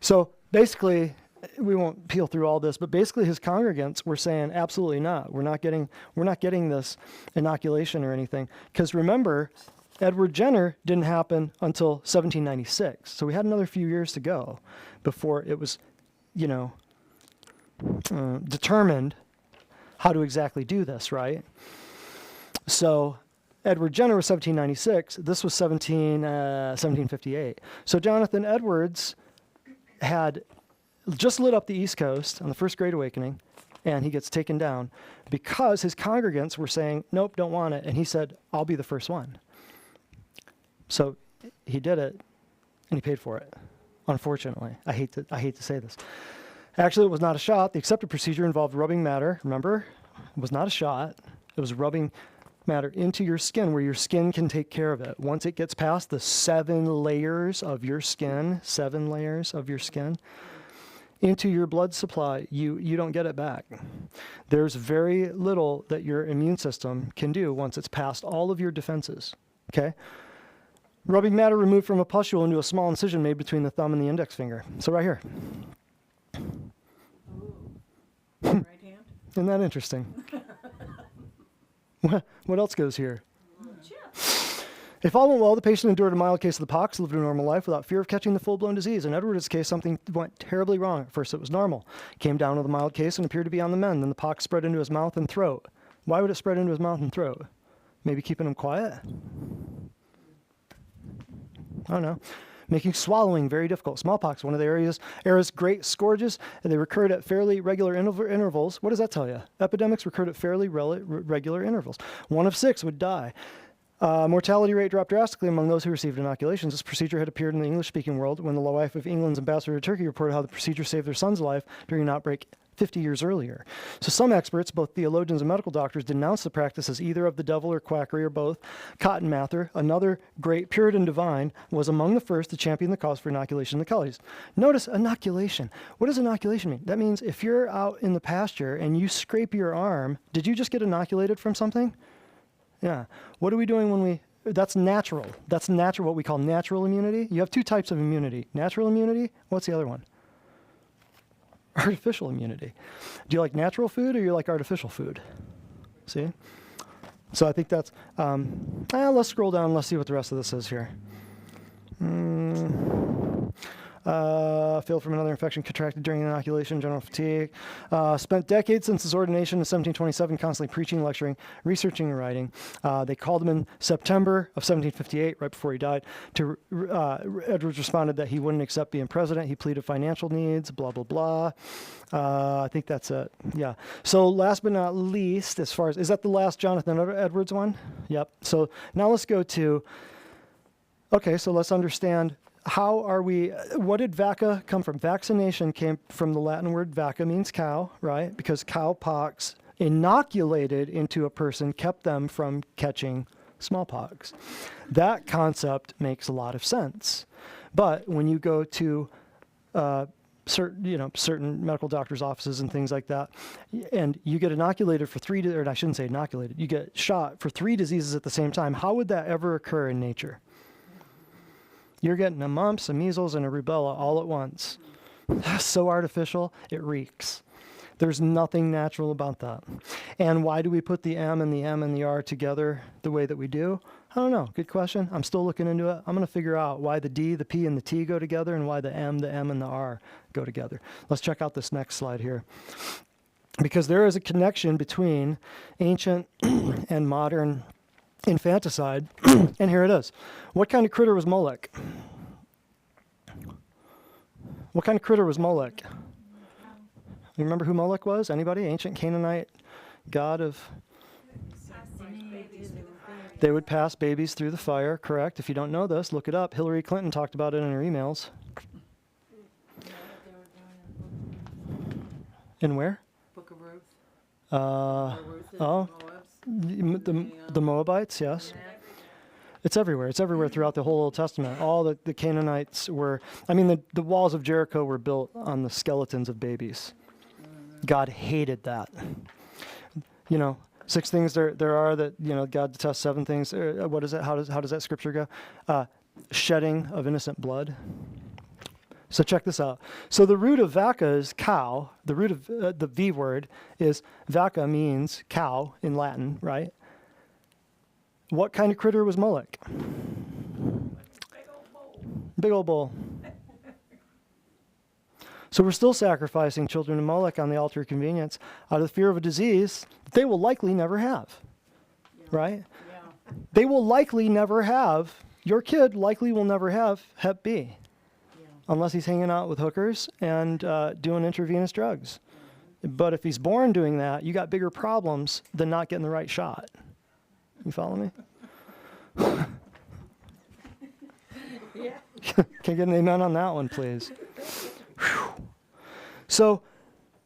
So basically, we won't peel through all this, but basically his congregants were saying, absolutely not. We're not getting this inoculation or anything. Because remember, Edward Jenner didn't happen until 1796. So we had another few years to go before it was, determined how to exactly do this, right? So Edward Jenner was 1796. This was 1758. So Jonathan Edwards had just lit up the East Coast on the First Great Awakening, and he gets taken down because his congregants were saying, nope, don't want it. And he said, I'll be the first one. So he did it, and he paid for it, unfortunately. I hate to say this. Actually, it was not a shot. The accepted procedure involved rubbing matter. Remember? It was not a shot. It was rubbing matter into your skin where your skin can take care of it. Once it gets past the 7 layers of your skin, into your blood supply, you don't get it back. There's very little that your immune system can do once it's past all of your defenses, okay? Rubbing matter removed from a pustule into a small incision made between the thumb and the index finger. So right here. Right hand? Isn't that interesting? What else goes here? If all went well, the patient endured a mild case of the pox, lived a normal life without fear of catching the full-blown disease. In Edwards' case, something went terribly wrong. At first, it was normal. Came down with a mild case and appeared to be on the mend. Then the pox spread into his mouth and throat. Why would it spread into his mouth and throat? Maybe keeping him quiet? I don't know. Making swallowing very difficult. Smallpox, one of the era's great scourges, and they recurred at fairly regular intervals. What does that tell you? Epidemics recurred at fairly regular intervals. 1 of 6 would die. Mortality rate dropped drastically among those who received inoculations. This procedure had appeared in the English-speaking world when the wife of England's ambassador to Turkey reported how the procedure saved their son's life during an outbreak 50 years earlier. So some experts, both theologians and medical doctors, denounced the practice as either of the devil or quackery or both. Cotton Mather, another great Puritan divine, was among the first to champion the cause for inoculation in the colonies. Notice inoculation. What does inoculation mean? That means if you're out in the pasture and you scrape your arm, did you just get inoculated from something? Yeah. What are we doing when we That's natural. That's natural, what we call natural immunity. You have two types of immunity. Natural immunity, what's the other one? Artificial immunity. Do you like natural food or you like artificial food? See? So I think that's, let's scroll down, let's see what the rest of this is here. Failed from another infection contracted during inoculation, general fatigue. Spent decades since his ordination in 1727, constantly preaching, lecturing, researching, and writing. They called him in September of 1758, right before he died. Edwards responded that he wouldn't accept being president. He pleaded financial needs, blah, blah, blah. I think that's it. Yeah. So last but not least, as far as, is that the last Jonathan Edwards one? Yep. So now let's go to, okay, so let's understand what did vacca come from? Vaccination came from the Latin word vacca, means cow, right? Because cowpox inoculated into a person kept them from catching smallpox. That concept makes a lot of sense. But when you go to certain medical doctors' offices and things like that, and you get inoculated for or I shouldn't say inoculated, you get shot for 3 diseases at the same time, how would that ever occur in nature? You're getting a mumps, a measles, and a rubella all at once. So artificial, it reeks. There's nothing natural about that. And why do we put the M and the M and the R together the way that we do? I don't know. Good question. I'm still looking into it. I'm going to figure out why the D, the P, and the T go together and why the M, and the R go together. Let's check out this next slide here. Because there is a connection between ancient and modern infanticide, and here it is. What kind of critter was Molech? What kind of critter was Molech? You remember who Molech was? Anybody? Ancient Canaanite god of... They would pass babies through the fire, correct? If you don't know this, look it up. Hillary Clinton talked about it in her emails. In where? Book of Ruth. The Moabites, yes. It's everywhere. It's everywhere throughout the whole Old Testament. All the Canaanites were, the walls of Jericho were built on the skeletons of babies. God hated that. 6 things there are that, God detests 7 things. What is it? How does that scripture go? Shedding of innocent blood. So check this out. So the root of vacca is cow. The root of the V word is vacca, means cow in Latin, right? What kind of critter was Molech? Big old bull. So we're still sacrificing children to Molech on the altar of convenience out of the fear of a disease that they will likely never have, right? Yeah. They will likely never have, your kid likely will never have Hep B. Unless he's hanging out with hookers and doing intravenous drugs. But if he's born doing that, you got bigger problems than not getting the right shot. You follow me? Yeah. Can I get an amen on that one, please? Whew. So,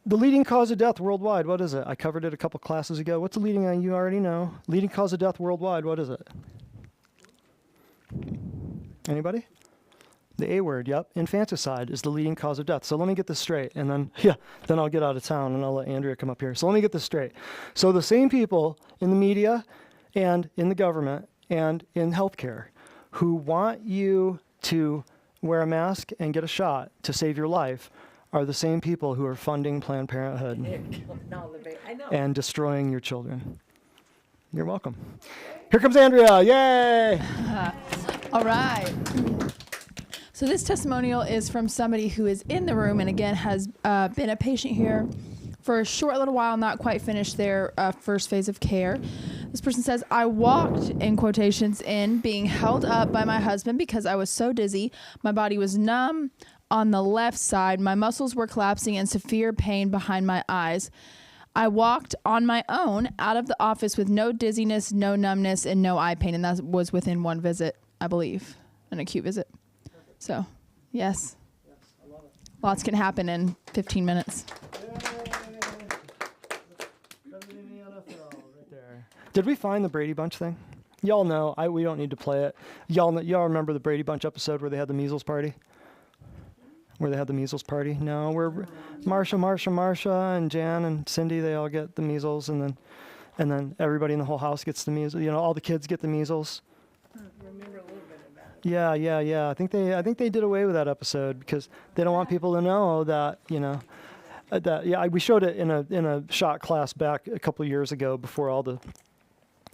the leading cause of death worldwide, what is it? I covered it a couple classes ago. What's the leading, you already know. Leading cause of death worldwide, what is it? Anybody? The A word, yep. Infanticide is the leading cause of death. So let me get this straight, and then I'll get out of town, and I'll let Andrea come up here. So let me get this straight. So the same people in the media and in the government and in healthcare who want you to wear a mask and get a shot to save your life are the same people who are funding Planned Parenthood and destroying your children. You're welcome. Here comes Andrea. Yay! All right. So this testimonial is from somebody who is in the room and again has been a patient here for a short little while, not quite finished their first phase of care. This person says, I walked, in quotations, in being held up by my husband because I was so dizzy. My body was numb on the left side. My muscles were collapsing and severe pain behind my eyes. I walked on my own out of the office with no dizziness, no numbness, and no eye pain. And that was within one visit, I believe, an acute visit. So, yes. I love it. Lots can happen in 15 minutes. Did we find the Brady Bunch thing? Y'all know, we don't need to play it. Y'all remember the Brady Bunch episode where they had the measles party? No, where Marsha, and Jan and Cindy, they all get the measles, and then everybody in the whole house gets the measles. All the kids get the measles. Remember a little bit about it. Yeah. I think they did away with that episode because they don't want people to know that, we showed it in a shot class back a couple of years ago before all the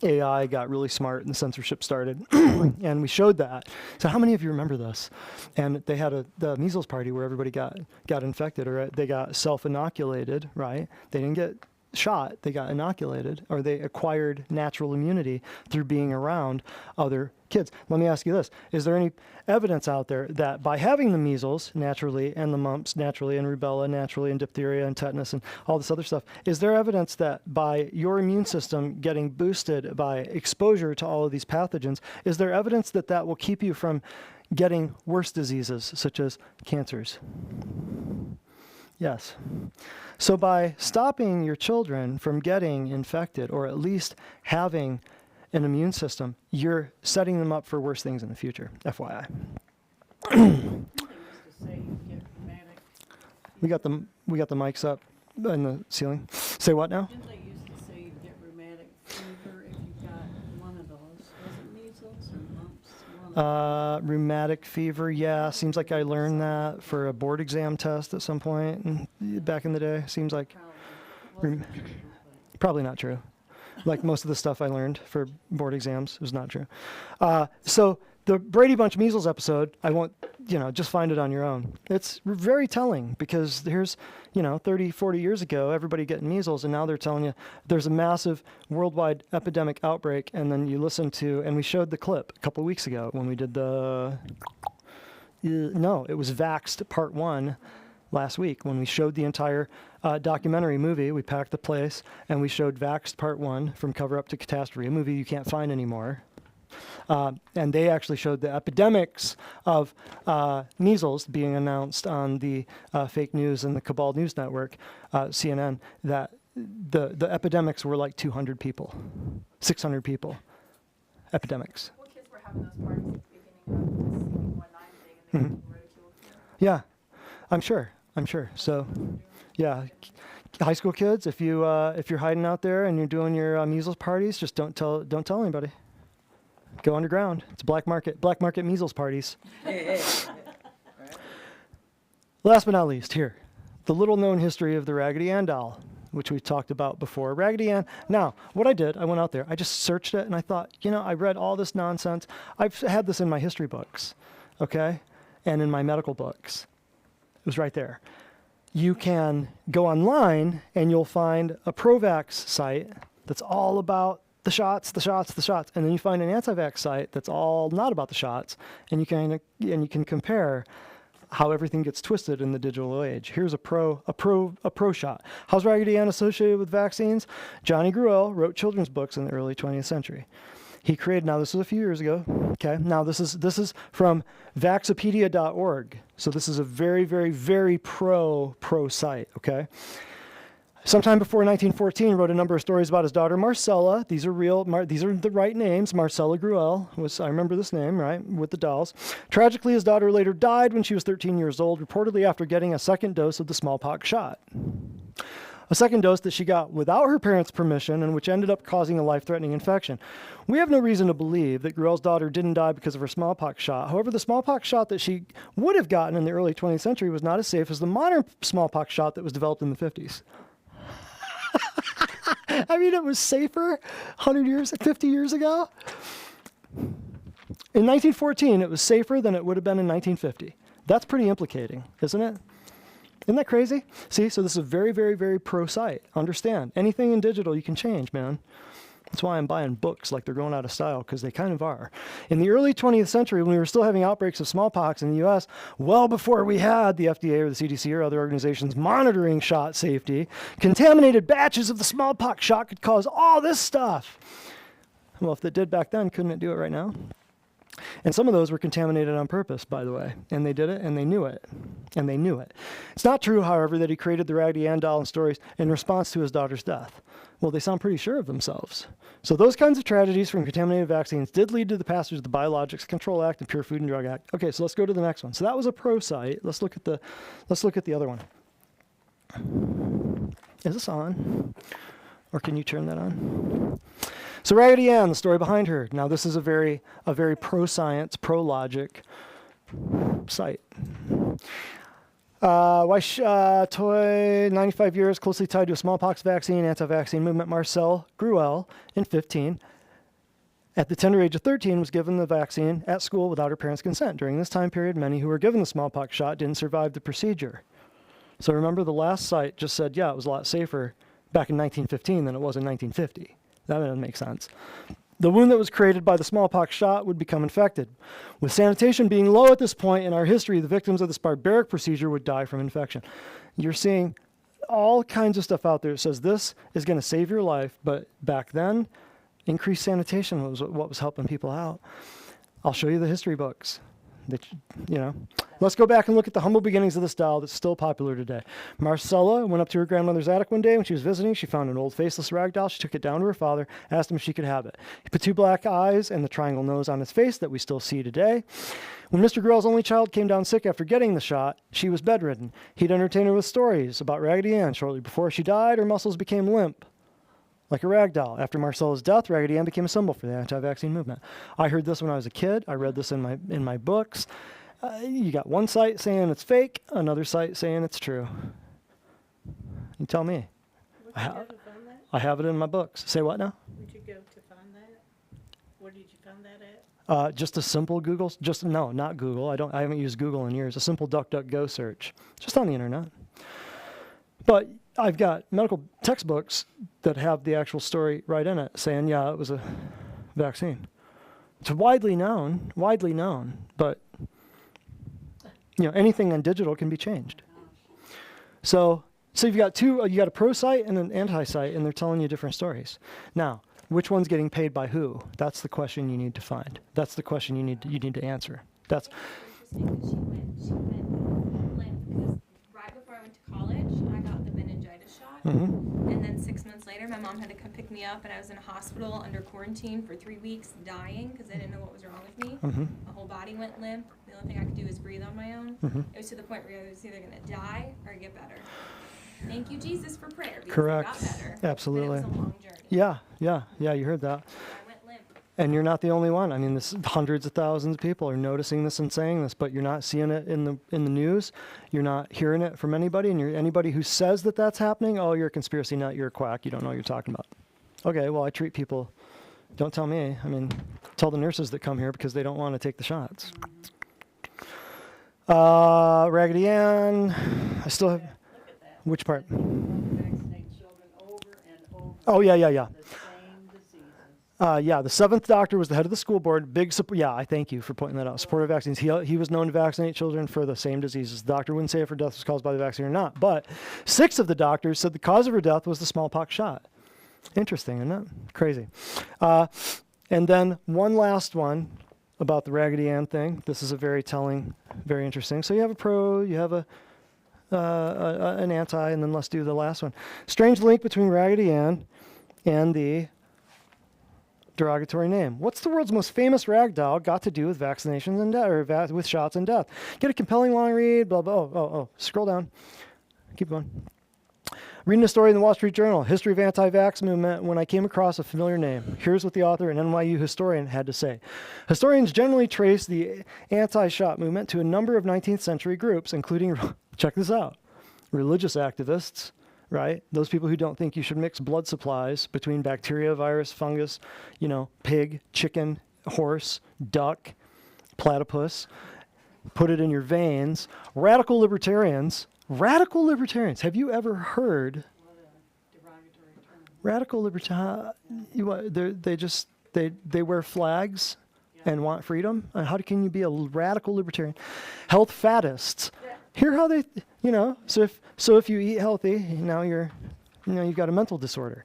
AI got really smart and the censorship started, and we showed that. So how many of you remember this? And they had the measles party where everybody got infected, or they got self-inoculated, right? They didn't get shot, they got inoculated, or they acquired natural immunity through being around other kids. Let me ask you this. Is there any evidence out there that by having the measles naturally, and the mumps naturally, and rubella naturally, and diphtheria and tetanus and all this other stuff, is there evidence that by your immune system getting boosted by exposure to all of these pathogens, is there evidence that that will keep you from getting worse diseases such as cancers? Yes. So by stopping your children from getting infected, or at least having an immune system, you're setting them up for worse things in the future, FYI. They used to say you get rheumatic. We got the mics up in the ceiling. Say what now? Didn't they used to say you get rheumatic fever if you got one of those? Was it measles or mumps? One of Rheumatic fever, yeah. Seems like I learned that for a board exam test at some point back in the day. Seems like probably wasn't true, probably not true. Like most of the stuff I learned for board exams was not true. So the Brady Bunch measles episode, I won't, just find it on your own. It's very telling because here's, 30, 40 years ago, everybody getting measles, and now they're telling you there's a massive worldwide epidemic outbreak, and then you listen to, and we showed the clip a couple of weeks ago when we did it was Vaxxed Part 1 last week when we showed the entire documentary movie. We packed the place and we showed Vaxxed Part 1 from Cover Up to Catastrophe, a movie you can't find anymore. And they actually showed the epidemics of measles being announced on the fake news and the Cabal News Network, CNN, that the epidemics were like 200 people, 600 people, epidemics. Well, kids were having those parties at the beginning of the CD19 thing, and they were ridiculed. Yeah, I'm sure. So, yeah, high school kids, if you're hiding out there and you're doing your measles parties, just don't tell anybody. Go underground. It's black market measles parties. Last but not least, here, the little known history of the Raggedy Ann doll, which we talked about before. Raggedy Ann. Now, what I did, I went out there, I just searched it, and I thought, I read all this nonsense. I've had this in my history books, okay, and in my medical books. It was right there. You can go online and you'll find a pro-vax site that's all about the shots, and then you find an anti-vax site that's all not about the shots, and you can compare how everything gets twisted in the digital age. Here's a pro shot. How's Raggedy Ann associated with vaccines? Johnny Gruelle wrote children's books in the early 20th century. He created, now this was a few years ago, okay? Now this is from Vaxopedia.org. So this is a very, very, very pro site, okay? Sometime before 1914, wrote a number of stories about his daughter Marcella. These are real, these are the right names. Marcella Gruelle I remember this name, right, with the dolls. Tragically, his daughter later died when she was 13 years old, reportedly after getting a second dose of the smallpox shot. A second dose that she got without her parents' permission and which ended up causing a life-threatening infection. We have no reason to believe that Gruelle's daughter didn't die because of her smallpox shot. However, the smallpox shot that she would have gotten in the early 20th century was not as safe as the modern smallpox shot that was developed in the 50s. I mean, it was safer 100 years, 50 years ago. In 1914, it was safer than it would have been in 1950. That's pretty implicating, isn't it? Isn't that crazy? See, so this is a very, very, very pro site. Understand, anything in digital you can change, man. That's why I'm buying books like they're going out of style, because they kind of are. In the early 20th century, when we were still having outbreaks of smallpox in the U.S., well before we had the FDA or the CDC or other organizations monitoring shot safety, contaminated batches of the smallpox shot could cause all this stuff. Well, if it did back then, couldn't it do it right now? And some of those were contaminated on purpose, by the way. And they did it, and they knew it. And they knew it. It's not true, however, that he created the Raggedy Ann doll and stories in response to his daughter's death. Well, they sound pretty sure of themselves. So those kinds of tragedies from contaminated vaccines did lead to the passage of the Biologics Control Act and Pure Food and Drug Act. Okay, so let's go to the next one. So that was a pro site. Let's look at the other one. Is this on? Or can you turn that on? So Raggedy Ann, the story behind her. Now this is a very pro-science, pro-logic site. Toy, 95 years, closely tied to a smallpox vaccine, anti-vaccine movement. Marcel Gruel, in 15, at the tender age of 13, was given the vaccine at school without her parents' consent. During this time period, many who were given the smallpox shot didn't survive the procedure. So remember, the last site just said, yeah, it was a lot safer back in 1915 than it was in 1950. That doesn't make sense. The wound that was created by the smallpox shot would become infected. With sanitation being low at this point in our history, the victims of this barbaric procedure would die from infection. You're seeing all kinds of stuff out there that says this is going to save your life, but back then, increased sanitation was what was helping people out. I'll show you the history books. Let's go back and look at the humble beginnings of this doll that's still popular today. Marcella went up to her grandmother's attic one day when she was visiting. She found an old faceless rag doll. She took it down to her father, asked him if she could have it. He put two black eyes and the triangle nose on his face that we still see today. When Mr. Gruel's only child came down sick after getting the shot, she was bedridden. He'd entertain her with stories about Raggedy Ann. Shortly before she died, her muscles became limp, like a rag doll. After Marcella's death, Raggedy Ann became a symbol for the anti-vaccine movement. I heard this when I was a kid. I read this in my books. You got one site saying it's fake, another site saying it's true. You tell me. Would you go to find that? I have it in my books. Say what now? Would you go to find that? Where did you find that at? Just a simple Google. No, not Google. I haven't used Google in years. A simple DuckDuckGo search, just on the internet. But I've got medical textbooks that have the actual story right in it, saying, yeah, it was a vaccine. It's widely known, but anything on digital can be changed. So you've got you got a pro site and an anti site, and they're telling you different stories. Now, which one's getting paid by who? That's the question you need to find. That's the question you need to answer. That's interesting that she went limp because right before I went to college, I got the meningitis shot. And then 6 months later, my mom had to come pick me up, and I was in a hospital under quarantine for 3 weeks, dying because I didn't know what was wrong with me. My whole body went limp. The only thing I could do was breathe on my own. It was to the point where I was either going to die or get better. Thank you, Jesus, for prayer. Because correct. I got better. Absolutely. But it was a long journey. Yeah, you heard that. I went limp. And you're not the only one. I mean, hundreds of thousands of people are noticing this and saying this, but you're not seeing it in the news. You're not hearing it from anybody, and anybody who says that that's happening, oh, you're a conspiracy nut, you're a quack, you don't know what you're talking about. Okay, well, I treat people. Don't tell me. I mean, tell the nurses that come here because they don't want to take the shots. Raggedy Ann. I still have. Look at that. Which part? Vaccinate children over and over. Oh, yeah. The same diseases. The seventh doctor was the head of the school board. I thank you for pointing that out. Supportive vaccines. He was known to vaccinate children for the same diseases. The doctor wouldn't say if her death was caused by the vaccine or not, but 6 of the doctors said the cause of her death was the smallpox shot. Interesting, isn't it? Crazy. And then one last one about the Raggedy Ann thing. This is a very telling, very interesting. So you have a pro, you have an anti, and then let's do the last one. Strange link between Raggedy Ann and the derogatory name. What's the world's most famous rag doll got to do with vaccinations and death, or with shots and death? Get a compelling long read, blah, blah. Oh, scroll down. Keep going. Reading a story in the Wall Street Journal, History of Anti-Vax Movement, when I came across a familiar name. Here's what the author, an NYU historian, had to say. Historians generally trace the anti-shot movement to a number of 19th century groups, including, check this out, religious activists, right? Those people who don't think you should mix blood supplies between bacteria, virus, fungus, pig, chicken, horse, duck, platypus, put it in your veins. Radical libertarians. Have you ever heard What a derogatory term. radical libertarian? They wear flags and want freedom. And how can you be a radical libertarian? Health faddists. Hear how they, So if you eat healthy, now you've got a mental disorder.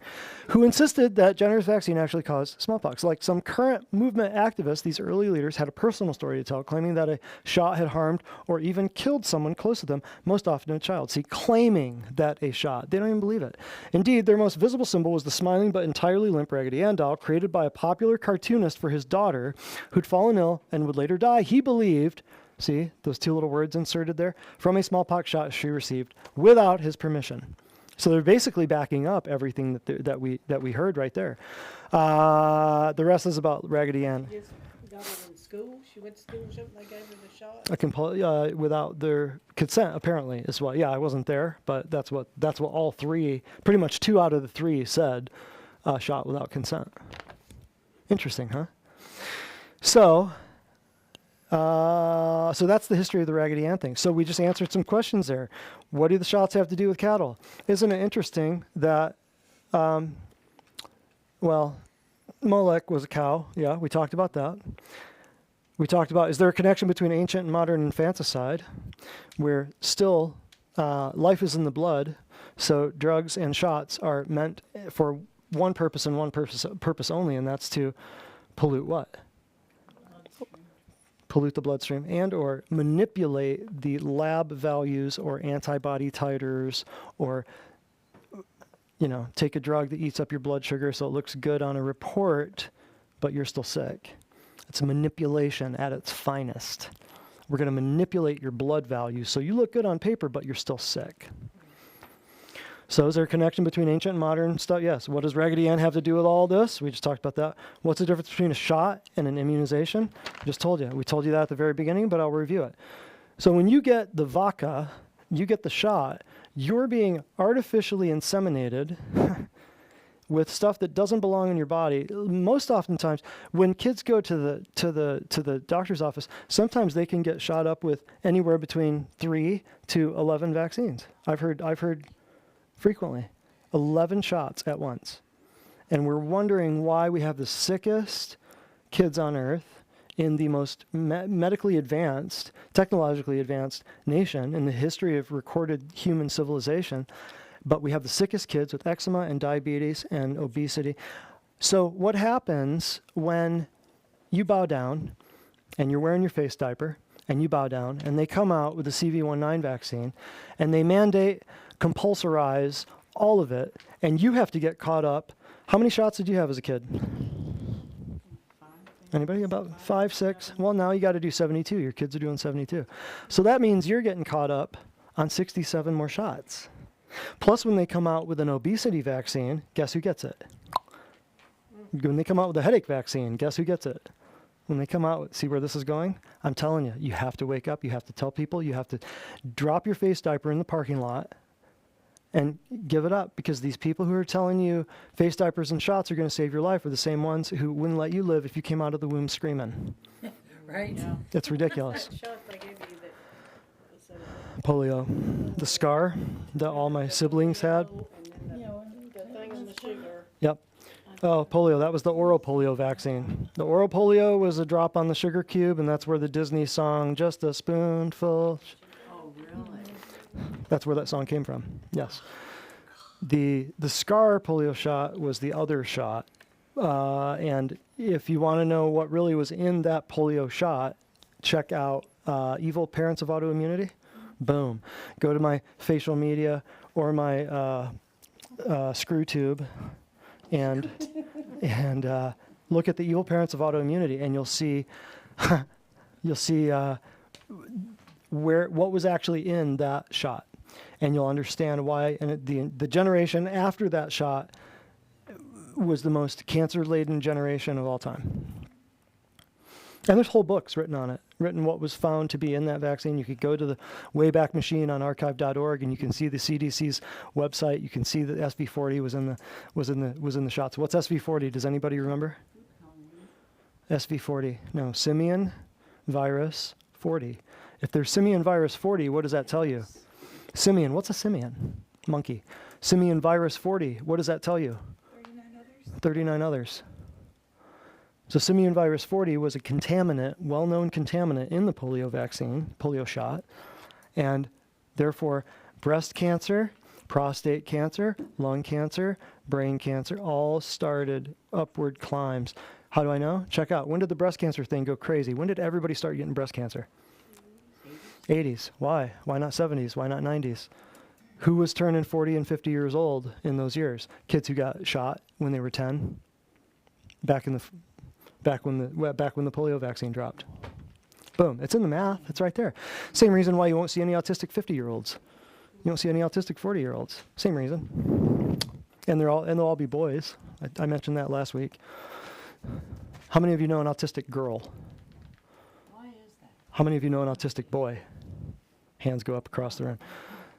Who insisted that Jenner's vaccine actually caused smallpox. Like some current movement activists, these early leaders had a personal story to tell, claiming that a shot had harmed or even killed someone close to them, most often a child. See, claiming that a shot. They don't even believe it. Indeed, their most visible symbol was the smiling but entirely limp Raggedy Ann doll created by a popular cartoonist for his daughter who'd fallen ill and would later die. He believed, see, those 2 little words inserted there, from a smallpox shot she received without his permission. So they're basically backing up everything that we heard right there. The rest is about Raggedy Ann. Just got her in school. She went to school or something. They gave her the shot. Without their consent, apparently, is what. Yeah, I wasn't there, but that's what all three, pretty much 2 out of the 3 said, shot without consent. Interesting, huh? So that's the history of the Raggedy Ann thing. So we just answered some questions there. What do the shots have to do with cattle? Isn't it interesting that, Molech was a cow. Yeah, we talked about that. We talked about, is there a connection between ancient and modern infanticide, where still life is in the blood, so drugs and shots are meant for one purpose and one purpose only, and that's to pollute what? Pollute the bloodstream and or manipulate the lab values or antibody titers, or take a drug that eats up your blood sugar so it looks good on a report, but you're still sick. It's manipulation at its finest. We're going to manipulate your blood values so you look good on paper, but you're still sick. So is there a connection between ancient and modern stuff? Yes. What does Raggedy Ann have to do with all this? We just talked about that. What's the difference between a shot and an immunization? I just told you. We told you that at the very beginning, but I'll review it. So when you get the vaca, you get the shot, you're being artificially inseminated with stuff that doesn't belong in your body. Most oftentimes, when kids go to the doctor's office, sometimes they can get shot up with anywhere between 3 to 11 vaccines. I've heard frequently 11 shots at once. And we're wondering why we have the sickest kids on earth in the most medically advanced, technologically advanced nation in the history of recorded human civilization, but we have the sickest kids with eczema and diabetes and obesity. So what happens when you bow down and you're wearing your face diaper and you bow down and they come out with the CV19 vaccine and they mandate, compulsorize all of it, and you have to get caught up? How many shots did you have as a kid? Anybody? About 5, 6? Well, now you got to do 72. Your kids are doing 72. So that means you're getting caught up on 67 more shots. Plus, when they come out with an obesity vaccine, guess who gets it? When they come out with a headache vaccine, guess who gets it? When they come out, see where this is going? I'm telling you, you have to wake up. You have to tell people. You have to drop your face diaper in the parking lot and give it up, because these people who are telling you face diapers and shots are going to save your life are the same ones who wouldn't let you live if you came out of the womb screaming. Right. Yeah. It's ridiculous. That shot they gave you that said Polio. The scar that all my siblings had. and then the thing on the sugar. Yep. Oh, polio. That was the oral polio vaccine. The oral polio was a drop on the sugar cube, and that's where the Disney song, Just a Spoonful. Oh, really? That's where that song came from. Yes. The scar polio shot was the other shot. And if you want to know what really was in that polio shot, check out Evil Parents of Autoimmunity. Boom. Go to my facial media or my screw tube and look at the Evil Parents of Autoimmunity, and you'll see what was actually in that shot, and you'll understand why. And the generation after that shot was the most cancer-laden generation of all time. And there's whole books written on it, written what was found to be in that vaccine. You could go to the Wayback Machine on archive.org, and you can see the CDC's website. You can see that SV40 was in the shots. What's SV40? Does anybody remember? SV40. No, simian virus 40. If there's simian virus 40, what does that tell you? Simian. What's a simian? Monkey. Simian virus 40. What does that tell you? 39 others. 39 others. So simian virus 40 was a contaminant, well-known contaminant in the polio vaccine, polio shot, and therefore breast cancer, prostate cancer, lung cancer, brain cancer all started upward climbs. How do I know? Check out. When did the breast cancer thing go crazy? When did everybody start getting breast cancer? 80s. Why? Why not 70s? Why not 90s? Who was turning 40 and 50 years old in those years? Kids who got shot when they were 10, back when the polio vaccine dropped. Boom. It's in the math. It's right there. Same reason why you won't see any autistic 50-year-olds. You don't see any autistic 40-year-olds. Same reason. And they'll all be boys. I mentioned that last week. How many of you know an autistic girl? Why is that? How many of you know an autistic boy? Hands go up across the room.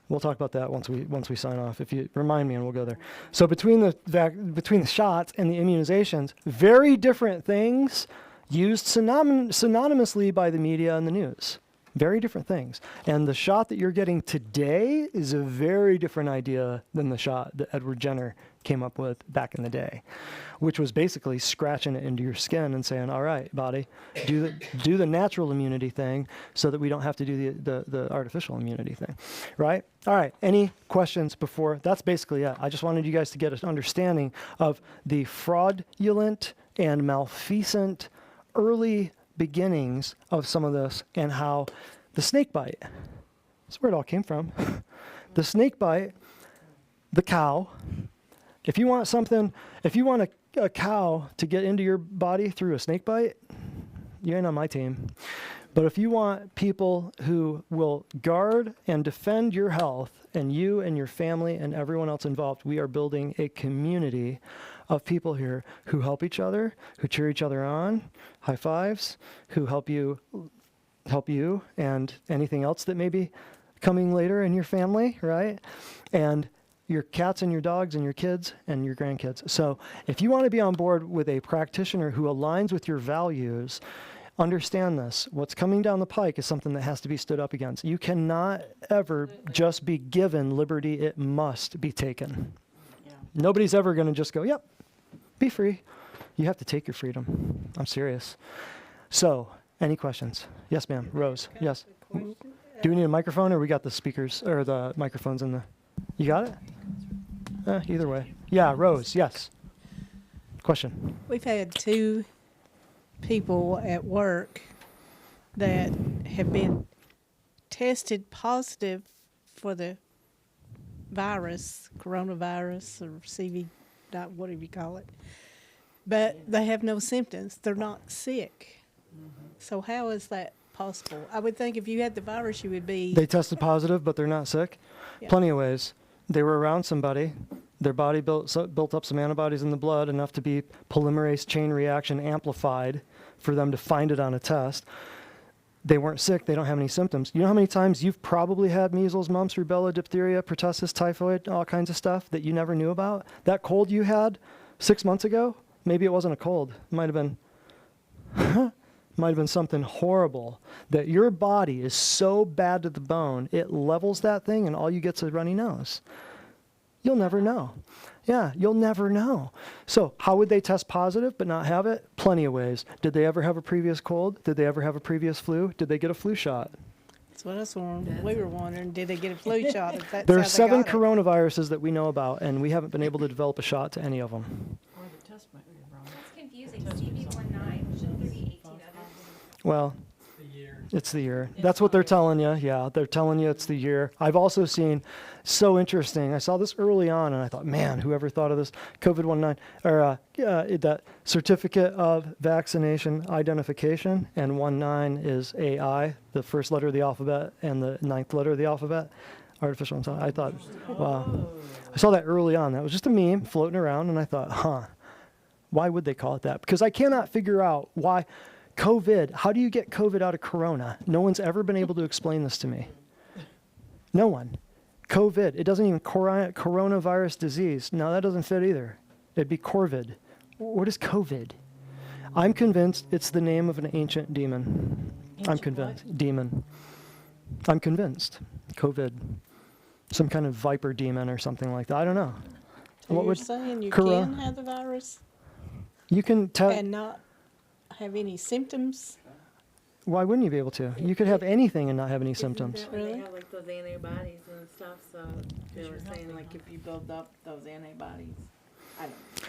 We'll talk about that once we sign off. If you remind me, and we'll go there. So between the shots and the immunizations, very different things used synonymously by the media and the news. Very different things. And the shot that you're getting today is a very different idea than the shot that Edward Jenner came up with back in the day, which was basically scratching it into your skin and saying, all right, body, do the natural immunity thing so that we don't have to do the artificial immunity thing, right? All right, any questions before? That's basically it. I just wanted you guys to get an understanding of the fraudulent and malfeasant early beginnings of some of this and how the snake bite, that's where it all came from. The snake bite, the cow. If you want a cow to get into your body through a snake bite, you ain't on my team. But if you want people who will guard and defend your health and you and your family and everyone else involved, we are building a community of people here who help each other, who cheer each other on, high fives, who help you and anything else that may be coming later in your family, right? And your cats and your dogs and your kids and your grandkids. So if you want to be on board with a practitioner who aligns with your values, understand this. What's coming down the pike is something that has to be stood up against. You cannot ever just be given liberty. It must be taken. Yeah. Nobody's ever going to just go, yep, be free. You have to take your freedom. I'm serious. So, any questions? Yes, ma'am. Rose. Yes. Do we need a microphone, or we got the speakers or the microphones in the? You got it? Either way. Yeah, Rose. Yes. Question. We've had 2 people at work that have been tested positive for the virus, coronavirus or CV, whatever you call it. But they have no symptoms. They're not sick. So how is that possible? I would think if you had the virus, you would be... They tested positive, but they're not sick? Yeah. Plenty of ways. They were around somebody. Their body built up some antibodies in the blood, enough to be polymerase chain reaction amplified for them to find it on a test. They weren't sick. They don't have any symptoms. You know how many times you've probably had measles, mumps, rubella, diphtheria, pertussis, typhoid, all kinds of stuff that you never knew about? That cold you had 6 months ago, maybe it wasn't a cold. It might have been something horrible that your body is so bad to the bone, it levels that thing and all you get's a runny nose. You'll never know. Yeah, you'll never know. So how would they test positive but not have it? Plenty of ways. Did they ever have a previous cold? Did they ever have a previous flu? Did they get a flu shot? That's what we were wondering. Did they get a flu shot? If that's There are how they 7 got it? coronaviruses that we know about, and we haven't been able to develop a shot to any of them. Or the test might be wrong. It's confusing. CV19, shouldn't there be 18 others? Well, it's the year. That's what they're telling you. Yeah, they're telling you it's the year. I've also seen, so interesting. I saw this early on, and I thought, man, whoever thought of this COVID-19 or that certificate of vaccination identification, and 19 is AI, the first letter of the alphabet, and the 9th letter of the alphabet, artificial intelligence. I thought, wow. I saw that early on. That was just a meme floating around, and I thought, why would they call it that? Because I cannot figure out why. COVID, how do you get COVID out of corona? No one's ever been able to explain this to me. No one. COVID, it doesn't even coronavirus disease. No, that doesn't fit either. It'd be Corvid. What is COVID? I'm convinced it's the name of an ancient demon. I'm convinced. Demon. I'm convinced. COVID. Some kind of viper demon or something like that. I don't know. So What you're would saying you corona- can have the virus You can tell. and not have any symptoms? Why wouldn't you be able to? You could have anything and not have any symptoms. Isn't that when Really? they have like those antibodies and stuff, so they were saying like if you build up those antibodies, I don't know.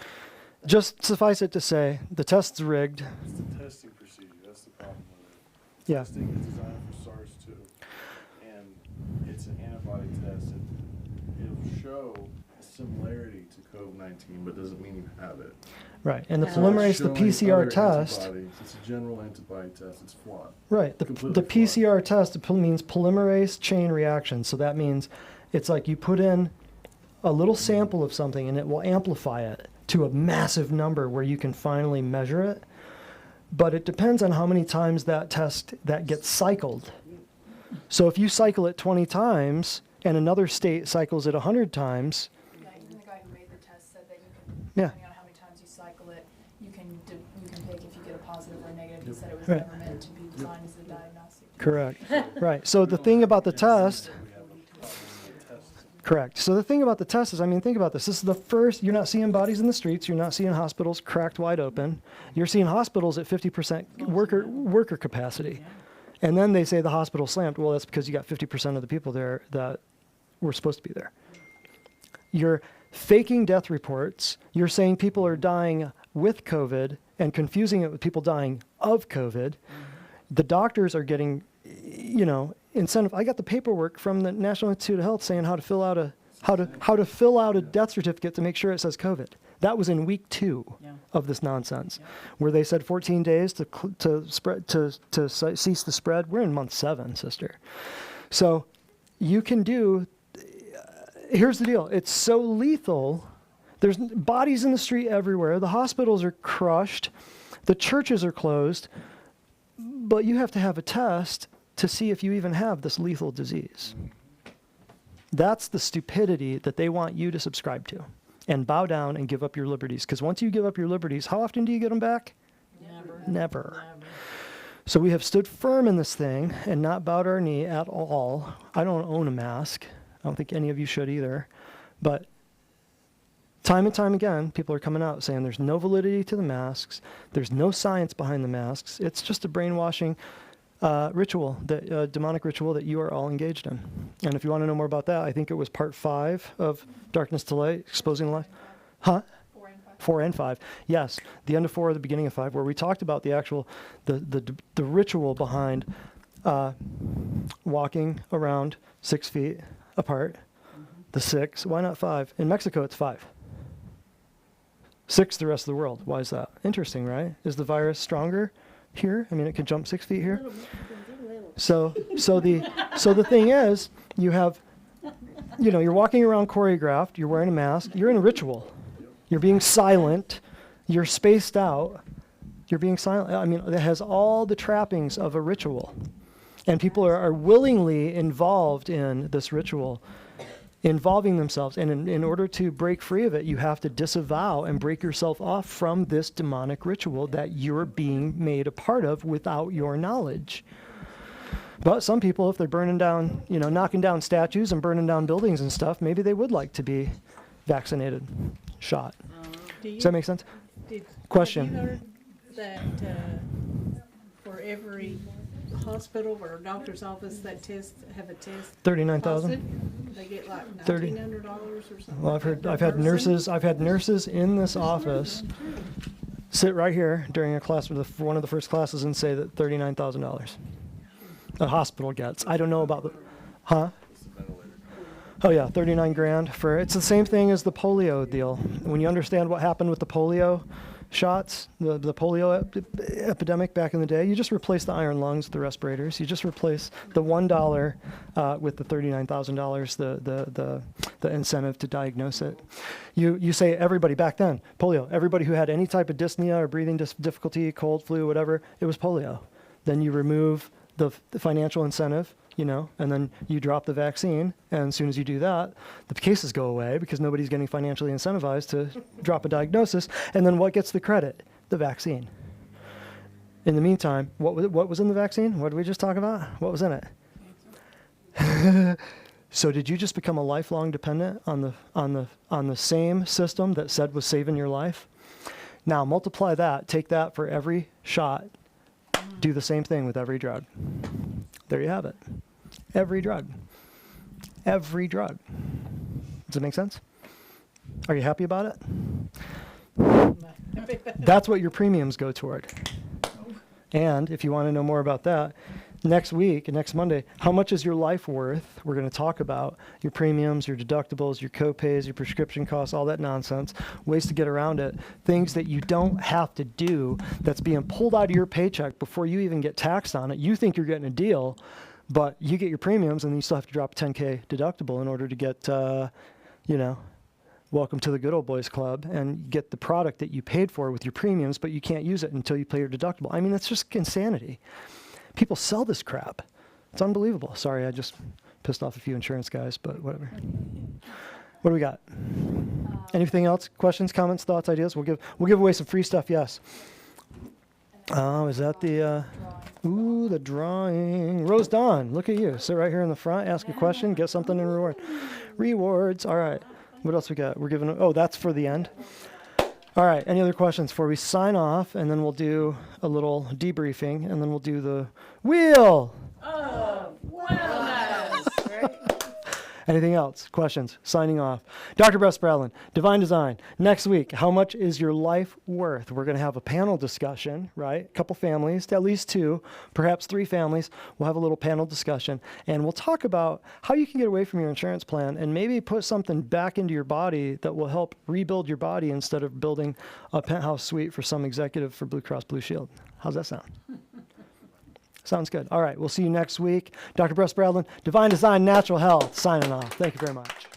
Just suffice it to say, the test's rigged. It's the testing procedure, that's the problem with it. Yeah. Testing is designed for SARS-2, and it's an antibody test. It'll show a similarity to COVID-19, but doesn't mean you have it. Right. And the Yeah. polymerase, the Showing PCR other test. antibodies. It's a general antibody test, it's flawed. Right. The Completely PCR test means polymerase chain reaction. So that means It's like you put in a little sample of something and it will amplify it to a massive number where you can finally measure it. But it depends on how many times that test that gets cycled. So if you cycle it 20 times and another state cycles it 100 times, The guy who made the test said that you can, Yeah. depending on how many times you cycle it, you can pick if you get a positive or a negative. He said it was Right. never meant to be designed as a diagnostic. correct, right. So the thing about the test, correct. So the thing about the test is, I mean, think about this. This is the first, you're not seeing bodies in the streets. You're not seeing hospitals cracked wide open. You're seeing hospitals at 50% worker capacity. And then they say the hospital slammed. Well, that's because you got 50% of the people there that were supposed to be there. You're faking death reports. You're saying people are dying with COVID and confusing it with people dying of COVID. The doctors are getting, incentive. I got the paperwork from the National Institute of Health saying how to fill out a death certificate to make sure it says COVID. That was in week 2 of this nonsense, where they said 14 days to cease the spread. We're in month 7, sister. So you can do. Here's the deal. It's so lethal. There's bodies in the street everywhere. The hospitals are crushed. The churches are closed. But you have to have a test to see if you even have this lethal disease. That's the stupidity that they want you to subscribe to and bow down and give up your liberties. Because once you give up your liberties, how often do you get them back? Never. So we have stood firm in this thing and not bowed our knee at all. I don't own a mask. I don't think any of you should either. But time and time again, people are coming out saying there's no validity to the masks. There's no science behind the masks. It's just a brainwashing ritual, demonic ritual that you are all engaged in. And if you want to know more about that, I think it was part 5 of Darkness to Light, Exposing Life. Huh? 4 and 5. Yes, the end of 4, the beginning of 5, where we talked about the actual, the ritual behind walking around 6 feet apart. The 6, why not 5? In Mexico, it's 5. 6 the rest of the world. Why is that? Interesting, right? Is the virus stronger here? I mean, it can jump 6 feet here. So the thing is, you have, you're walking around choreographed, you're wearing a mask, you're in a ritual. You're being silent, you're spaced out, you're being silent. I mean, it has all the trappings of a ritual. And people are willingly involved in this ritual, involving themselves. And in order to break free of it, you have to disavow and break yourself off from this demonic ritual that you're being made a part of without your knowledge. But some people, if they're burning down, knocking down statues and burning down buildings and stuff, maybe they would like to be vaccinated, shot. Does that make sense? Question. Have you heard that for every hospital or doctor's office that have a test 39,000. positive, they get like $30. $1,900 or something? Well, I've had nurses in this office sit right here during a class, one of the first classes, and say that $39,000 a hospital gets. I don't know about the, huh? Oh yeah, 39 grand for, it's the same thing as the polio deal. When you understand what happened with the polio shots, the polio epidemic back in the day, you just replace the iron lungs with the respirators. You just replace the $1 with the $39,000, the incentive to diagnose it. You say everybody back then, polio, everybody who had any type of dyspnea or breathing difficulty, cold, flu, whatever, it was polio. Then you remove the financial incentive, and then you drop the vaccine, and as soon as you do that, the cases go away because nobody's getting financially incentivized to drop a diagnosis, and then what gets the credit? The vaccine. In the meantime, what was in the vaccine? What did we just talk about? What was in it? So did you just become a lifelong dependent on the same system that said was saving your life? Now multiply that, take that for every shot, do the same thing with every drug. There you have it. Every drug. Every drug. Does it make sense? Are you happy about it? That's what your premiums go toward. And if you want to know more about that, next week, next Monday, how much is your life worth? We're going to talk about your premiums, your deductibles, your co-pays, your prescription costs, all that nonsense, ways to get around it, things that you don't have to do that's being pulled out of your paycheck before you even get taxed on it. You think you're getting a deal, But you get your premiums, and you still have to drop a $10K deductible in order to get, welcome to the good old boys club, and get the product that you paid for with your premiums, but you can't use it until you pay your deductible. I mean, that's just insanity. People sell this crap. It's unbelievable. Sorry, I just pissed off a few insurance guys, but whatever. What do we got? Anything else? Questions, comments, thoughts, ideas? We'll give away some free stuff. Yes. Oh, is that the? Ooh, the drawing. Rose Dawn, look at you. Sit right here in the front. Ask a question. Get something in reward. Rewards. All right. What else we got? We're giving. Oh, that's for the end. All right. Any other questions before we sign off? And then we'll do a little debriefing, and then we'll do the wheel. Anything else? Questions? Signing off. Dr. Brett Spradlin, Divine Design. Next week, how much is your life worth? We're going to have a panel discussion, right? A couple families, at least 2, perhaps 3 families. We'll have a little panel discussion, and we'll talk about how you can get away from your insurance plan and maybe put something back into your body that will help rebuild your body instead of building a penthouse suite for some executive for Blue Cross Blue Shield. How's that sound? Sounds good. All right, we'll see you next week. Dr. Brett Spradlin, Divine Design Natural Health, signing off. Thank you very much.